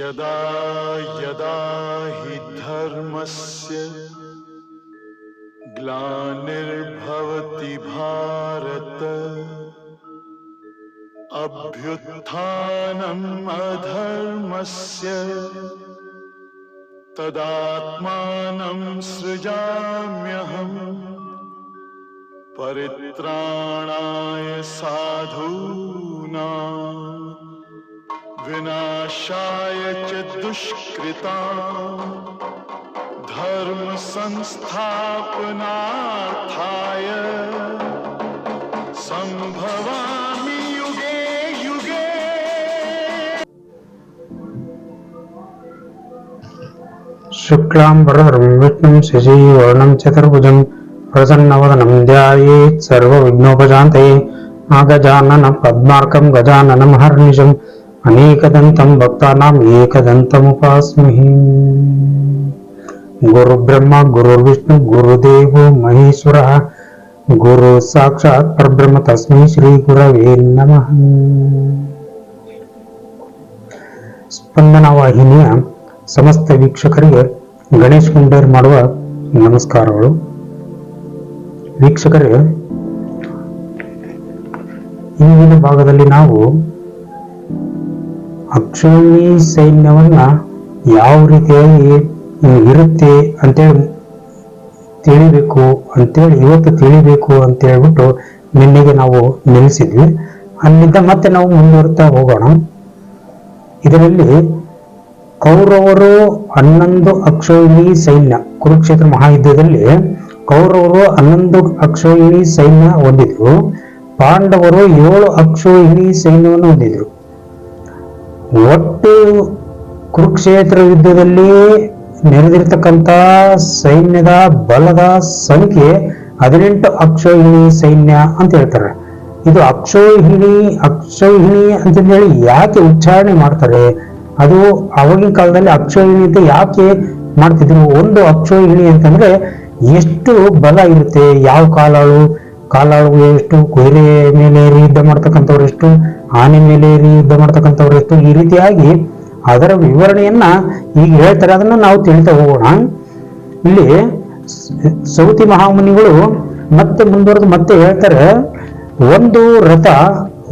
यदा यदा हि धर्मस्य ग्लानिर्भवति भारत अभ्युत्थानम् अधर्मस्य तदात्मानं सृजाम्यहम् परित्राणाय साधूनां विनाशाय च दुष्कृतां धर्म संस्थापनार्थाय संभवामि युगे युगे। शुक्लांबरधरं विष्णुं शशिवर्णं चतुर्भुजं प्रसन्नवदनं ध्यायेत् सर्वविघ्नोपशान्तये अगजाननं पद्मार्कं गजाननं हर्निशम् अनेकदन्तं भक्तानाम् एकदन्तमुपास्महे। गुरुब्रह्मा गुरुर्विष्णु गुरुदेवो महेश्वरः गुरु साक्षात् परब्रह्म तस्मै श्री गुरवे नमः। ಸ್ಪಂದನ ವಾಹಿನಿಯ ಸಮಸ್ತ ವೀಕ್ಷಕರಿಗೆ ಗಣೇಶ್ ಗುಂಡೇರ್ ಮಾಡುವ ನಮಸ್ಕಾರಗಳು. ವೀಕ್ಷಕರೇ, ಇಂದಿನ ಭಾಗದಲ್ಲಿ ನಾವು ಅಕ್ಷೋಹಿಣಿ ಸೈನ್ಯವನ್ನ ಯಾವ ರೀತಿಯಾಗಿ ಇರುತ್ತೆ ಅಂತೇಳಿ ಇವತ್ತು ತಿಳಿಬೇಕು ಅಂತ ಹೇಳ್ಬಿಟ್ಟು ನಿನ್ನೆಗೆ ನಾವು ನಿಲ್ಲಿಸಿದ್ವಿ. ಅಲ್ಲಿಂದ ಮತ್ತೆ ನಾವು ಮುಂದುವರಿತಾ ಹೋಗೋಣ. ಇದರಲ್ಲಿ ಕೌರವರು 11 ಅಕ್ಷೋಹಿಣಿ ಸೈನ್ಯ, ಕುರುಕ್ಷೇತ್ರ ಮಹಾಯುದ್ಧದಲ್ಲಿ ಕೌರವರು 11 ಅಕ್ಷೋಹಿಣಿ ಸೈನ್ಯ ಹೊಂದಿದ್ರು, ಪಾಂಡವರು 7 ಅಕ್ಷೋಹಿಣಿ ಸೈನ್ಯವನ್ನು ಹೊಂದಿದ್ರು. ಒಟ್ಟು ಕುರುಕ್ಷೇತ್ರ ಯುದ್ಧದಲ್ಲಿ ನೆರೆದಿರ್ತಕ್ಕಂಥ ಸೈನ್ಯದ ಬಲದ ಸಂಖ್ಯೆ 18 ಅಕ್ಷೋಹಿಣಿ ಸೈನ್ಯ ಅಂತ ಹೇಳ್ತಾರೆ. ಇದು ಅಕ್ಷೋಹಿಣಿ ಅಂತಂದೇಳಿ ಯಾಕೆ ಉಚ್ಚಾರಣೆ ಮಾಡ್ತಾರೆ? ಅದು ಆವಾಗಿನ ಕಾಲದಲ್ಲಿ ಅಕ್ಷೋಹಿಣಿ ಅಂತ ಯಾಕೆ ಮಾಡ್ತಿದ್ರು? ಒಂದು ಅಕ್ಷೋಹಿಣಿ ಅಂತಂದ್ರೆ ಎಷ್ಟು ಬಲ ಇರುತ್ತೆ, ಯಾವ ಕಾಲಾಳು ಎಷ್ಟು, ಕುದುರೆ ಮೇಲೆ ಏರಿ ಯುದ್ಧ ಮಾಡ್ತಕ್ಕಂಥವ್ರು ಎಷ್ಟು, ಆನೆ ಮೇಲೆ ಏರಿ ಯುದ್ಧ ಮಾಡ್ತಕ್ಕಂಥವ್ರು ಎಷ್ಟು, ಈ ರೀತಿಯಾಗಿ ಅದರ ವಿವರಣೆಯನ್ನ ಈಗ ಹೇಳ್ತಾರೆ. ಅದನ್ನ ನಾವು ತಿಳಿತಾ ಹೋಗೋಣ. ಇಲ್ಲಿ ಸೌತಿ ಮಹಾಮುನಿಗಳು ಮತ್ತೆ ಮುಂದುವರೆದು ಮತ್ತೆ ಹೇಳ್ತಾರೆ, ಒಂದು ರಥ,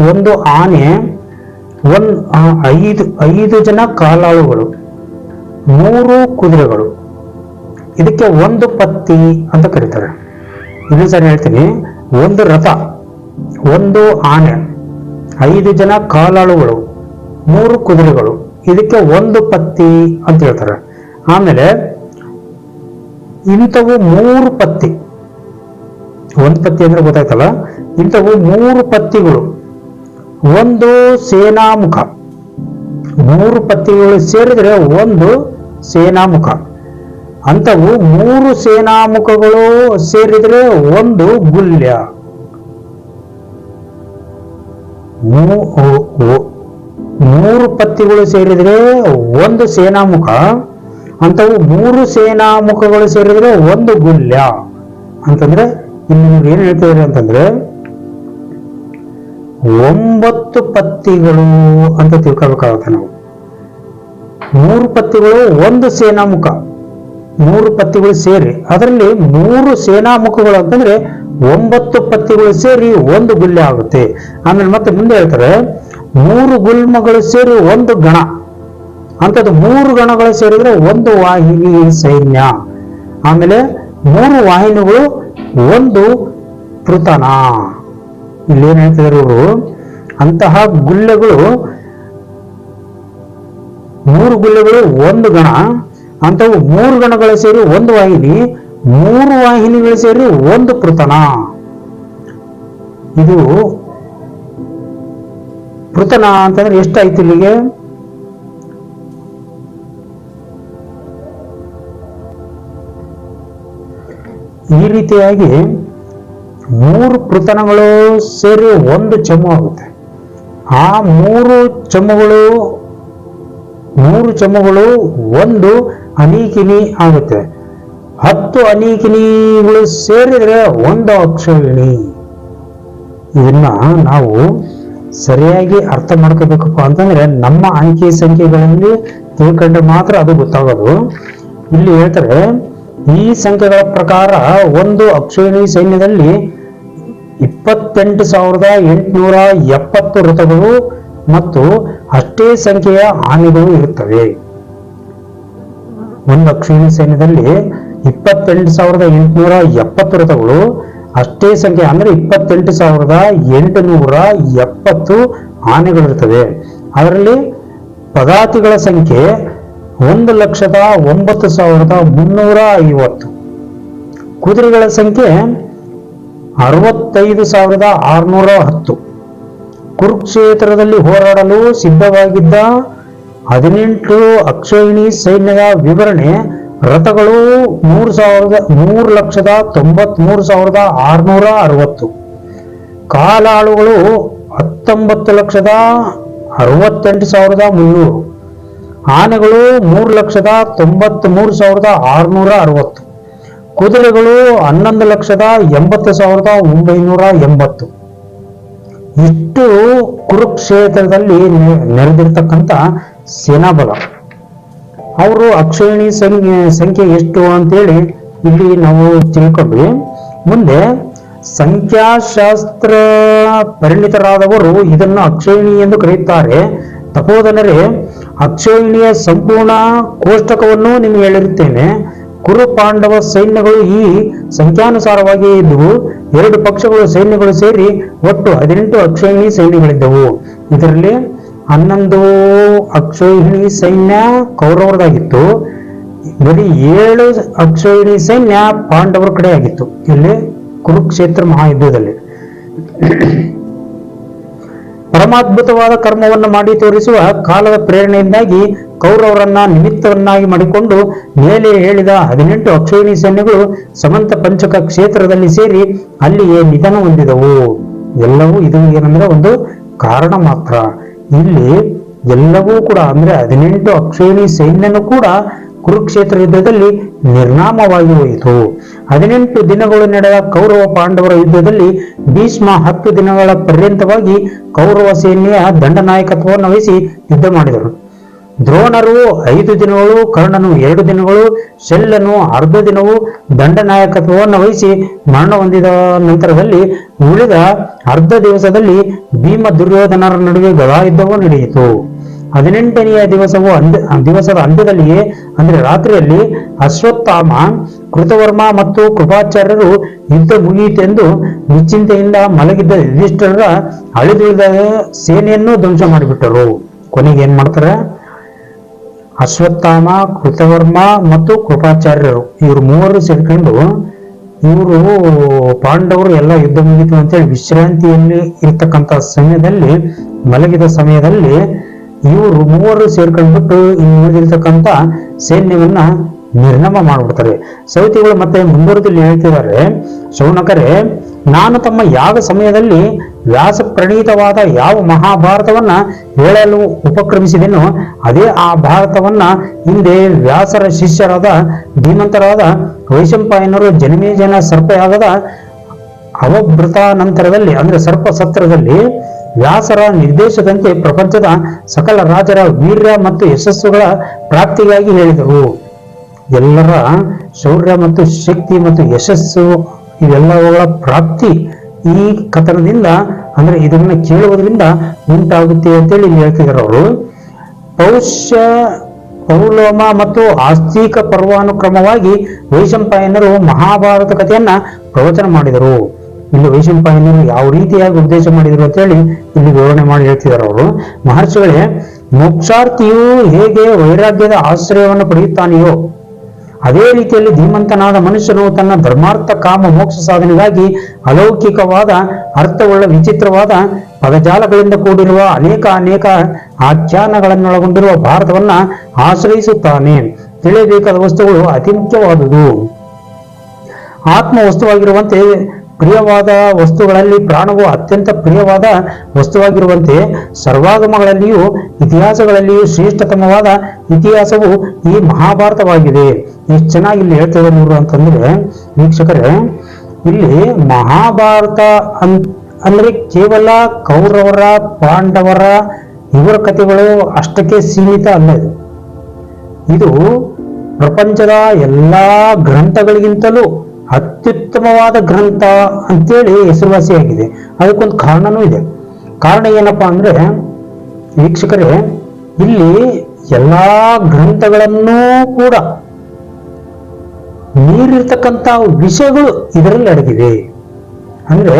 ಒಂದು ಆನೆ, 5 ಜನ ಕಾಲಾಳುಗಳು, 3 ಕುದುರೆಗಳು, ಇದಕ್ಕೆ ಒಂದು ಪತ್ತಿ ಅಂತ ಕರೀತಾರೆ. ಇನ್ನೊಂದು ಸರಿ ಹೇಳ್ತೀನಿ, ಒಂದು ರಥ, ಒಂದು ಆನೆ, 5 ಜನ ಕಾಲಾಳುಗಳು, 3 ಕುದುರೆಗಳು, ಇದಕ್ಕೆ ಒಂದು ಪತ್ತಿ ಅಂತ ಹೇಳ್ತಾರೆ. ಆಮೇಲೆ ಇಂಥವು 3 ಪತ್ತಿ, ಒಂದು ಪತ್ತಿ ಅಂದ್ರೆ ಗೊತ್ತಾಯ್ತಲ್ಲ, ಇಂಥವು 3 ಪತ್ತಿಗಳು, ಒಂದು ಸೇನಾಮುಖ, 3 ಪತ್ತಿಗಳು ಸೇರಿದ್ರೆ ಒಂದು ಸೇನಾಮುಖ, ಅಂಥವು 3 ಸೇನಾಮುಖಗಳು ಸೇರಿದ್ರೆ ಒಂದು ಗುಲ್ಯ. 3 ಪತ್ತಿಗಳು ಸೇರಿದ್ರೆ ಒಂದು ಸೇನಾಮುಖ, ಅಂಥವು 3 ಸೇನಾಮುಖಗಳು ಸೇರಿದ್ರೆ ಒಂದು ಗುಲ್ಯ ಅಂತಂದ್ರೆ ಇಲ್ಲಿ ನೀವು ಏನ್ ಹೇಳ್ತಿದ್ರಿ ಅಂತಂದ್ರೆ 9 ಪತ್ತಿಗಳು ಅಂತ ತಿಳ್ಕೊಬೇಕಾಗುತ್ತೆ ನಾವು. 3 ಪತ್ತಿಗಳು ಒಂದು ಸೇನಾಮುಖ, 3 ಪತ್ತಿಗಳು ಸೇರಿ ಅದರಲ್ಲಿ 3 ಸೇನಾಮುಖಗಳು ಅಂತಂದ್ರೆ 9 ಪತ್ತಿಗಳು ಸೇರಿ ಒಂದು ಗುಲ್ಯ ಆಗುತ್ತೆ. ಆಮೇಲೆ ಮತ್ತೆ ಮುಂದೆ ಹೇಳ್ತಾರೆ 3 ಗುಲ್ಮಗಳು ಸೇರಿ ಒಂದು ಗಣ, ಅಂತದ್ದು 3 ಗಣಗಳು ಸೇರಿದ್ರೆ ಒಂದು ವಾಹಿನಿ ಸೈನ್ಯ. ಆಮೇಲೆ 3 ವಾಹಿನಿಗಳು ಒಂದು ಪೃತನ. ಇಲ್ಲೇನ್ ಹೇಳ್ತಿದ್ರು ಇವರು, ಅಂತಹ ಗುಲ್ಯಗಳು 3 ಗುಲ್ಯಗಳು ಒಂದು ಗಣ, ಅಂತವು 3 ಗಣಗಳು ಸೇರಿ ಒಂದು ವಾಹಿನಿ, 3 ವಾಹಿನಿಗಳು ಸೇರಿ ಒಂದು ಪೃತನ. ಇದು ಪೃತನ ಅಂತಂದ್ರೆ ಎಷ್ಟಾಯ್ತು ಇಲ್ಲಿಗೆ? ಈ ರೀತಿಯಾಗಿ 3 ಪೃತನಗಳು ಸೇರಿ ಒಂದು ಚಮು ಆಗುತ್ತೆ. ಆ 3 ಚಮುಗಳು ಒಂದು ಅನೀಕಿನಿ ಆಗುತ್ತೆ. 10 ಅನೀಕಿನಿಗಳು ಸೇರಿದ್ರೆ ಒಂದು ಅಕ್ಷೋಹಿಣಿ. ಇದನ್ನ ನಾವು ಸರಿಯಾಗಿ ಅರ್ಥ ಮಾಡ್ಕೋಬೇಕಪ್ಪ ಅಂತಂದ್ರೆ ನಮ್ಮ ಅಂಕಿ ಸಂಖ್ಯೆಗಳಲ್ಲಿ ತಿಳ್ಕೊಂಡ್ರೆ ಮಾತ್ರ ಅದು ಗೊತ್ತಾಗೋದು. ಇಲ್ಲಿ ಹೇಳ್ತಾರೆ, ಈ ಸಂಖ್ಯೆಗಳ ಪ್ರಕಾರ ಒಂದು ಅಕ್ಷೋಹಿಣಿ ಸೈನ್ಯದಲ್ಲಿ 28,870 ರಥಗಳು ಮತ್ತು ಅಷ್ಟೇ ಸಂಖ್ಯೆಯ ಆನೆಗಳು ಇರುತ್ತವೆ. ಒಂದು ಅಕ್ಷೋಹಿಣಿ ಸೈನ್ಯದಲ್ಲಿ 28,870 ರಥಗಳು, ಅಷ್ಟೇ ಸಂಖ್ಯೆ ಅಂದ್ರೆ 28,870 ಆನೆಗಳಿರ್ತವೆ. ಅದರಲ್ಲಿ ಪದಾತಿಗಳ ಸಂಖ್ಯೆ 1,09,350, ಕುದುರೆಗಳ ಸಂಖ್ಯೆ 65,610. ಕುರುಕ್ಷೇತ್ರದಲ್ಲಿ ಹೋರಾಡಲು ಸಿದ್ಧವಾಗಿದ್ದ 18 ಅಕ್ಷೋಹಿಣಿ ಸೈನ್ಯದ ವಿವರಣೆ: ರಥಗಳು 3,93,660, ಕಾಲಾಳುಗಳು 19,68,300, ಆನೆಗಳು 3,93,660, ಕುದುರೆಗಳು 11,80,980. ಇಷ್ಟು ಕುರುಕ್ಷೇತ್ರದಲ್ಲಿ ನೆರೆದಿರ್ತಕ್ಕಂಥ ಸೇನಾಬಲ. ಅವರು ಅಕ್ಷೋಹಿಣಿ ಸಂಖ್ಯೆ ಎಷ್ಟು ಅಂತೇಳಿ ಇಲ್ಲಿ ನಾವು ತಿಳ್ಕೊಂಡ್ವಿ. ಮುಂದೆ ಸಂಖ್ಯಾಶಾಸ್ತ್ರ ಪರಿಣಿತರಾದವರು ಇದನ್ನು ಅಕ್ಷೋಹಿಣಿ ಎಂದು ಕರೆಯುತ್ತಾರೆ. ತಪೋಧನರೇ, ಅಕ್ಷೋಹಿಣಿಯ ಸಂಪೂರ್ಣ ಕೋಷ್ಟಕವನ್ನು ನಿಮಗೆ ಹೇಳಿರುತ್ತೇನೆ. ಕುರು ಪಾಂಡವ ಸೈನ್ಯಗಳು ಈ ಸಂಖ್ಯಾನುಸಾರವಾಗಿ ಇದ್ದವು. 2 ಪಕ್ಷಗಳು ಸೈನ್ಯಗಳು ಸೇರಿ ಒಟ್ಟು 18 ಅಕ್ಷೋಹಿಣಿ ಸೈನ್ಯಗಳಿದ್ದವು. ಇದರಲ್ಲಿ 11 ಅಕ್ಷೋಹಿಣಿ ಸೈನ್ಯ ಕೌರವರದಾಗಿತ್ತು. ಬರೀ 7 ಅಕ್ಷೋಹಿಣಿ ಸೈನ್ಯ ಪಾಂಡವರ ಕಡೆ ಆಗಿತ್ತು. ಇಲ್ಲಿ ಕುರುಕ್ಷೇತ್ರ ಮಹಾಯುದ್ಧದಲ್ಲಿ ಪರಮಾದ್ಭುತವಾದ ಕರ್ಮವನ್ನು ಮಾಡಿ ತೋರಿಸುವ ಕಾಲದ ಪ್ರೇರಣೆಯಿಂದಾಗಿ ಕೌರವರನ್ನ ನಿಮಿತ್ತವನ್ನಾಗಿ ಮಾಡಿಕೊಂಡು ಮೇಲೆ ಹೇಳಿದ 18 ಅಕ್ಷೋಹಿಣಿ ಸೈನ್ಯಗಳು ಸಮಂತ ಪಂಚಕ ಕ್ಷೇತ್ರದಲ್ಲಿ ಸೇರಿ ಅಲ್ಲಿಯೇ ನಿಧನ ಹೊಂದಿದವು. ಎಲ್ಲವೂ ಇದು ಏನಂದ್ರೆ ಒಂದು ಕಾರಣ ಮಾತ್ರ. ಇಲ್ಲಿ ಎಲ್ಲವೂ ಕೂಡ ಅಂದ್ರೆ 18 ಅಕ್ಷೋಹಿಣಿ ಸೈನ್ಯನೂ ಕೂಡ ಕುರುಕ್ಷೇತ್ರ ಯುದ್ಧದಲ್ಲಿ ನಿರ್ನಾಮವಾಗಿ ಹೋಯಿತು. 18 ದಿನಗಳು ನಡೆದ ಕೌರವ ಪಾಂಡವರ ಯುದ್ಧದಲ್ಲಿ ಭೀಷ್ಮ 10 ದಿನಗಳ ಪರ್ಯಂತವಾಗಿ ಕೌರವ ಸೇನೆಯ ದಂಡನಾಯಕತ್ವವನ್ನು ವಹಿಸಿ ಯುದ್ಧ ಮಾಡಿದರು. ದ್ರೋಣರು 5 ದಿನಗಳು, ಕರ್ಣನು 2 ದಿನಗಳು, ಶಲ್ಯನು ಅರ್ಧ ದಿನವೂ ದಂಡನಾಯಕತ್ವವನ್ನು ವಹಿಸಿ ಮರಣ ಹೊಂದಿದ ನಂತರದಲ್ಲಿ ಉಳಿದ ಅರ್ಧ ದಿವಸದಲ್ಲಿ ಭೀಮ ದುರ್ಯೋಧನರ ನಡುವೆ ಗದಾಯುದ್ಧವು ನಡೆಯಿತು. 18ನೆಯ ದಿವಸದ ಅಂತ್ಯದಲ್ಲಿಯೇ ಅಂದ್ರೆ ರಾತ್ರಿಯಲ್ಲಿ ಅಶ್ವತ್ಥಾಮ, ಕೃತವರ್ಮ ಮತ್ತು ಕೃಪಾಚಾರ್ಯರು ಯುದ್ಧ ಮುಗಿಯಿತೆಂದು ನಿಶ್ಚಿಂತೆಯಿಂದ ಮಲಗಿದ್ದ ಯುಧಿಷ್ಠಿರರ ಅಳಿದುಳಿದ ಸೇನೆಯನ್ನು ಧ್ವಂಸ ಮಾಡಿಬಿಟ್ಟರು. ಕೊನೆಗೆ ಏನ್ ಮಾಡ್ತಾರೆ? ಅಶ್ವತ್ಥಾಮ, ಕೃತವರ್ಮ ಮತ್ತು ಕೃಪಾಚಾರ್ಯರು ಇವರು 3 ಸೇರ್ಕೊಂಡು ಇವರು ಪಾಂಡವರು ಎಲ್ಲ ಯುದ್ಧ ಮುಗಿತು ಅಂತೇಳಿ ವಿಶ್ರಾಂತಿಯಲ್ಲಿ ಇರ್ತಕ್ಕಂಥ ಸಮಯದಲ್ಲಿ ಮಲಗಿದ ಸಮಯದಲ್ಲಿ ಇವರು 3 ಸೇರ್ಕೊಂಡ್ಬಿಟ್ಟು ಇನ್ನು ಉಳಿದಿರ್ತಕ್ಕಂಥ ಸೈನ್ಯವನ್ನ ನಿರ್ನಾಮ ಮಾಡ್ಬಿಡ್ತಾರೆ. ಸೌತಿಗಳು ಮತ್ತೆ ಮುಂದುವರೆದಲ್ಲಿ ಹೇಳ್ತಿದ್ದಾರೆ, ಶೌನಕರೇ, ನಾನು ತಮ್ಮ ಯಾಗ ಸಮಯದಲ್ಲಿ ವ್ಯಾಸ ಪ್ರಣೀತವಾದ ಯಾವ ಮಹಾಭಾರತವನ್ನ ಹೇಳಲು ಉಪಕ್ರಮಿಸಿದೆನೋ ಅದೇ ಆ ಭಾರತವನ್ನ ಹಿಂದೆ ವ್ಯಾಸರ ಶಿಷ್ಯರಾದ ಧೀಮಂತರಾದ ವೈಶಂಪಾಯನರು ಜನಮೇಜನ ಸರ್ಪಯಾಗದ ಅವಭೃತ ನಂತರದಲ್ಲಿ ಅಂದ್ರೆ ಸರ್ಪ ಸತ್ರದಲ್ಲಿ ವ್ಯಾಸರ ನಿರ್ದೇಶದಂತೆ ಪ್ರಪಂಚದ ಸಕಲ ರಾಜರ ವೀರ್ಯ ಮತ್ತು ಯಶಸ್ಸುಗಳ ಪ್ರಾಪ್ತಿಗಾಗಿ ಹೇಳಿದರು. ಎಲ್ಲರ ಶೌರ್ಯ ಮತ್ತು ಶಕ್ತಿ ಮತ್ತು ಯಶಸ್ಸು ಇವೆಲ್ಲವುಗಳ ಪ್ರಾಪ್ತಿ ಈ ಕಥನದಿಂದ ಅಂದ್ರೆ ಇದನ್ನ ಕೇಳುವುದರಿಂದ ಉಂಟಾಗುತ್ತೆ ಅಂತೇಳಿ ಇಲ್ಲಿ ಹೇಳ್ತಿದ್ದಾರೆ ಅವರು. ಪೌಲೋಮ ಮತ್ತು ಆಸ್ತಿಕ ಪರ್ವಾನುಕ್ರಮವಾಗಿ ವೈಶಂಪಾಯನರು ಮಹಾಭಾರತ ಕಥೆಯನ್ನ ಪ್ರವಚನ ಮಾಡಿದರು. ಇಲ್ಲಿ ವೈಶಂಪಾಯನರು ಯಾವ ರೀತಿಯಾಗಿ ಉದ್ದೇಶ ಮಾಡಿದರು ಅಂತ ಹೇಳಿ ಇಲ್ಲಿ ವಿವರಣೆ ಮಾಡಿ ಹೇಳ್ತಿದ್ದಾರೆ ಅವರು. ಮಹರ್ಷಿಗಳೇ, ಮೋಕ್ಷಾರ್ಥಿಯು ಹೇಗೆ ವೈರಾಗ್ಯದ ಆಶ್ರಯವನ್ನು ಪಡೆಯುತ್ತಾನೆಯೋ ಅದೇ ರೀತಿಯಲ್ಲಿ ಧೀಮಂತನಾದ ಮನುಷ್ಯನು ತನ್ನ ಧರ್ಮಾರ್ಥ ಕಾಮ ಮೋಕ್ಷ ಸಾಧನೆಗಾಗಿ ಅಲೌಕಿಕವಾದ ಅರ್ಥವುಳ್ಳ ವಿಚಿತ್ರವಾದ ಪದಜಾಲಗಳಿಂದ ಕೂಡಿರುವ ಅನೇಕ ಆಖ್ಯಾನಗಳನ್ನೊಳಗೊಂಡಿರುವ ಭಾರತವನ್ನ ಆಶ್ರಯಿಸುತ್ತಾನೆ. ತಿಳಿಯಬೇಕಾದ ವಸ್ತುಗಳು ಅತಿ ಮುಖ್ಯವಾದುದು. ಆತ್ಮ ವಸ್ತುವಾಗಿರುವಂತೆ ಪ್ರಿಯವಾದ ವಸ್ತುಗಳಲ್ಲಿ ಪ್ರಾಣವು ಅತ್ಯಂತ ಪ್ರಿಯವಾದ ವಸ್ತುವಾಗಿರುವಂತೆ ಸರ್ವಾಗಮಗಳಲ್ಲಿಯೂ ಇತಿಹಾಸಗಳಲ್ಲಿಯೂ ಶ್ರೇಷ್ಠತಮವಾದ ಇತಿಹಾಸವು ಈ ಮಹಾಭಾರತವಾಗಿದೆ. ಎಷ್ಟು ಚೆನ್ನಾಗಿ ಇಲ್ಲಿ ಹೇಳ್ತಿದ್ದಾರೆ ಇವರು ಅಂತಂದ್ರೆ ವೀಕ್ಷಕರೇ, ಇಲ್ಲಿ ಮಹಾಭಾರತ ಅಂದ್ರೆ ಕೇವಲ ಕೌರವರ ಪಾಂಡವರ ಇವರ ಕಥೆಗಳು ಅಷ್ಟಕ್ಕೆ ಸೀಮಿತ ಅಲ್ಲ ಇದು. ಇದು ಪ್ರಪಂಚದ ಎಲ್ಲಾ ಗ್ರಂಥಗಳಿಗಿಂತಲೂ ಅತ್ಯುತ್ತಮವಾದ ಗ್ರಂಥ ಅಂತೇಳಿ ಹೆಸರುವಾಸಿಯಾಗಿದೆ. ಅದಕ್ಕೊಂದು ಕಾರಣನೂ ಇದೆ. ಕಾರಣ ಏನಪ್ಪಾ ಅಂದ್ರೆ ವೀಕ್ಷಕರೇ, ಇಲ್ಲಿ ಎಲ್ಲಾ ಗ್ರಂಥಗಳನ್ನೂ ಕೂಡ ಮೀರಿರ್ತಕ್ಕಂಥ ವಿಷಯಗಳು ಇದರಲ್ಲಿ ಅಡಗಿವೆ. ಅಂದ್ರೆ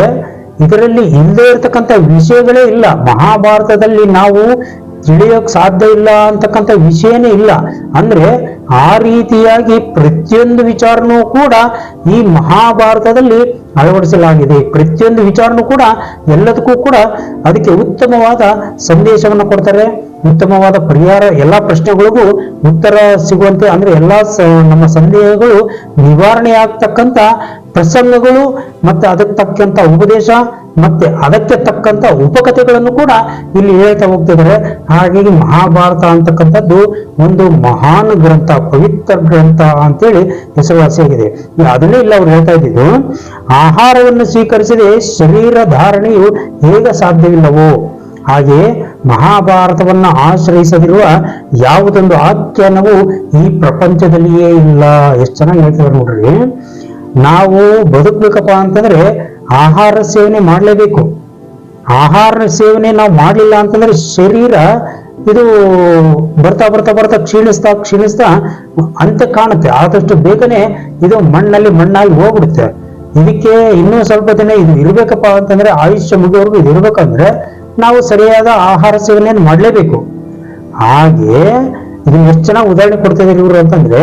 ಇದರಲ್ಲಿ ಇಲ್ಲದೆ ಇರತಕ್ಕಂಥ ವಿಷಯಗಳೇ ಇಲ್ಲ. ಮಹಾಭಾರತದಲ್ಲಿ ನಾವು ತಿಳಿಯೋಕ್ ಸಾಧ್ಯ ಇಲ್ಲ ಅಂತಕ್ಕಂಥ ವಿಷಯನೇ ಇಲ್ಲ. ಅಂದ್ರೆ ಆ ರೀತಿಯಾಗಿ ಪ್ರತಿಯೊಂದು ವಿಚಾರನೂ ಕೂಡ ಈ ಮಹಾಭಾರತದಲ್ಲಿ ಅಳವಡಿಸಲಾಗಿದೆ. ಪ್ರತಿಯೊಂದು ವಿಚಾರನೂ ಕೂಡ ಎಲ್ಲದಕ್ಕೂ ಕೂಡ ಅದಕ್ಕೆ ಉತ್ತಮವಾದ ಸಂದೇಶವನ್ನು ಕೊಡ್ತಾರೆ, ಉತ್ತಮವಾದ ಪರಿಹಾರ, ಎಲ್ಲಾ ಪ್ರಶ್ನೆಗಳಿಗೂ ಉತ್ತರ ಸಿಗುವಂತೆ, ಅಂದ್ರೆ ಎಲ್ಲಾ ನಮ್ಮ ಸಂದೇಹಗಳು ನಿವಾರಣೆ ಆಗ್ತಕ್ಕಂಥ ಪ್ರಸಂಗಗಳು ಮತ್ತೆ ಅದಕ್ಕೆ ತಕ್ಕಂತ ಉಪದೇಶ ಮತ್ತೆ ಅದಕ್ಕೆ ತಕ್ಕಂತ ಉಪಕಥೆಗಳನ್ನು ಕೂಡ ಇಲ್ಲಿ ಹೇಳ್ತಾ ಹೋಗ್ತಿದ್ದಾರೆ. ಹಾಗಾಗಿ ಮಹಾಭಾರತ ಅಂತಕ್ಕಂಥದ್ದು ಒಂದು ಮಹಾನ್ ಗ್ರಂಥ, ಪವಿತ್ರ ಗ್ರಂಥ ಅಂತೇಳಿ ಹೆಸರುವಾಸಿಯಾಗಿದೆ. ಅದನ್ನೇ ಇಲ್ಲ ಅವ್ರು ಹೇಳ್ತಾ ಇದ್ದಿದ್ದು, ಆಹಾರವನ್ನು ಸ್ವೀಕರಿಸದೆ ಶರೀರ ಧಾರಣೆಯು ಹೇಗೆ ಸಾಧ್ಯವಿಲ್ಲವೋ ಹಾಗೆ ಮಹಾಭಾರತವನ್ನ ಆಶ್ರಯಿಸದಿರುವ ಯಾವುದೊಂದು ಆಖ್ಯಾನವು ಈ ಪ್ರಪಂಚದಲ್ಲಿಯೇ ಇಲ್ಲ. ಎಷ್ಟು ಚೆನ್ನಾಗಿ ಹೇಳ್ತಾರೆ ನೋಡ್ರಿ. ನಾವು ಬದುಕಬೇಕಪ್ಪ ಅಂತಂದ್ರೆ ಆಹಾರ ಸೇವನೆ ಮಾಡಲೇಬೇಕು. ಆಹಾರ ಸೇವನೆ ನಾವು ಮಾಡಲಿಲ್ಲ ಅಂತಂದ್ರೆ ಶರೀರ ಇದು ಬರ್ತಾ ಬರ್ತಾ ಬರ್ತಾ ಕ್ಷೀಣಿಸ್ತಾ ಅಂತ ಕಾಣುತ್ತೆ. ಆದಷ್ಟು ಬೇಗನೆ ಇದು ಮಣ್ಣಾಗಿ ಹೋಗ್ಬಿಡುತ್ತೆ. ಇದಕ್ಕೆ ಇನ್ನೂ ಸ್ವಲ್ಪ ದಿನ ಇದು ಇರ್ಬೇಕಪ್ಪ ಅಂತಂದ್ರೆ, ಆಯುಷ್ಯ ಮುಗಿಯೋವರೆಗೂ ಇದು ಇರ್ಬೇಕಂದ್ರೆ ನಾವು ಸರಿಯಾದ ಆಹಾರ ಸೇವನೆಯನ್ನು ಮಾಡಲೇಬೇಕು. ಹಾಗೆ ಇದನ್ನ ಎಷ್ಟು ಚೆನ್ನಾಗಿ ಉದಾಹರಣೆ ಕೊಡ್ತಾ ಇದ್ದಾರೆ ಇವರು ಅಂತಂದ್ರೆ,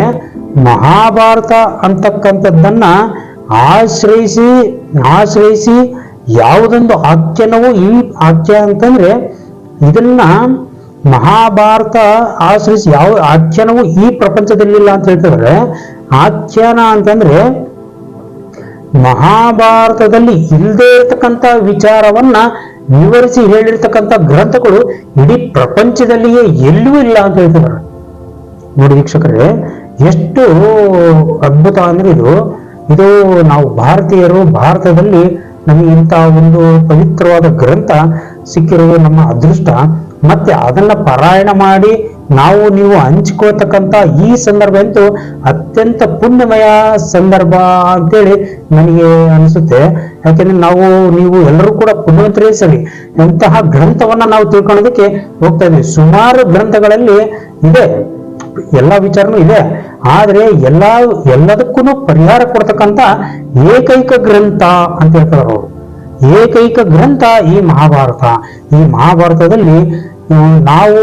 ಮಹಾಭಾರತ ಅಂತಕ್ಕಂಥದ್ದನ್ನ ಆಶ್ರಯಿಸಿ ಯಾವುದೊಂದು ಆಖ್ಯಾನವು, ಈ ಆಖ್ಯಾನ ಅಂತಂದ್ರೆ ಇದನ್ನ ಮಹಾಭಾರತ ಆಶ್ರಯಿಸಿ ಯಾವ ಆಖ್ಯಾನವು ಈ ಪ್ರಪಂಚದಲ್ಲಿಲ್ಲ ಅಂತ ಹೇಳ್ತಿದ್ರೆ, ಆಖ್ಯಾನ ಅಂತಂದ್ರೆ ಮಹಾಭಾರತದಲ್ಲಿ ಇಲ್ಲದೆ ಇರತಕ್ಕಂತ ವಿಚಾರವನ್ನ ವಿವರಿಸಿ ಹೇಳಿರ್ತಕ್ಕಂಥ ಗ್ರಂಥಗಳು ಇಡೀ ಪ್ರಪಂಚದಲ್ಲಿಯೇ ಎಲ್ಲೂ ಇಲ್ಲ ಅಂತ ಹೇಳ್ತಿದ್ದಾರೆ. ನೋಡಿ ವೀಕ್ಷಕರೇ, ಎಷ್ಟು ಅದ್ಭುತ ಅಂದ್ರೆ ಇದು ನಾವು ಭಾರತೀಯರು, ಭಾರತದಲ್ಲಿ ನಮಗೆ ಇಂತಹ ಒಂದು ಪವಿತ್ರವಾದ ಗ್ರಂಥ ಸಿಕ್ಕಿರುವುದು ನಮ್ಮ ಅದೃಷ್ಟ. ಮತ್ತೆ ಅದನ್ನ ಪಾರಾಯಣ ಮಾಡಿ ನಾವು ನೀವು ಹಂಚ್ಕೋತಕ್ಕಂತ ಈ ಸಂದರ್ಭ ಅಂತೂ ಅತ್ಯಂತ ಪುಣ್ಯಮಯ ಸಂದರ್ಭ ಅಂತೇಳಿ ನನಗೆ ಅನಿಸುತ್ತೆ. ಯಾಕೆಂದ್ರೆ ನೀವು ಎಲ್ಲರೂ ಕೂಡ ಪುಣ್ಯವಂತರೇ ಸರಿ, ಎಂತಹ ಗ್ರಂಥವನ್ನ ನಾವು ತಿಳ್ಕೊಳ್ಳೋದಕ್ಕೆ ಹೋಗ್ತಾ ಇದ್ದೀವಿ. ಸುಮಾರು ಗ್ರಂಥಗಳಲ್ಲಿ ಇದೆ, ಎಲ್ಲಾ ವಿಚಾರನೂ ಇದೆ, ಆದ್ರೆ ಎಲ್ಲದಕ್ಕೂ ಪರಿಹಾರ ಕೊಡ್ತಕ್ಕಂತ ಏಕೈಕ ಗ್ರಂಥ ಅಂತ ಹೇಳ್ತಾರೆ ಅವರು. ಏಕೈಕ ಗ್ರಂಥ ಈ ಮಹಾಭಾರತ. ಈ ಮಹಾಭಾರತದಲ್ಲಿ ನಾವು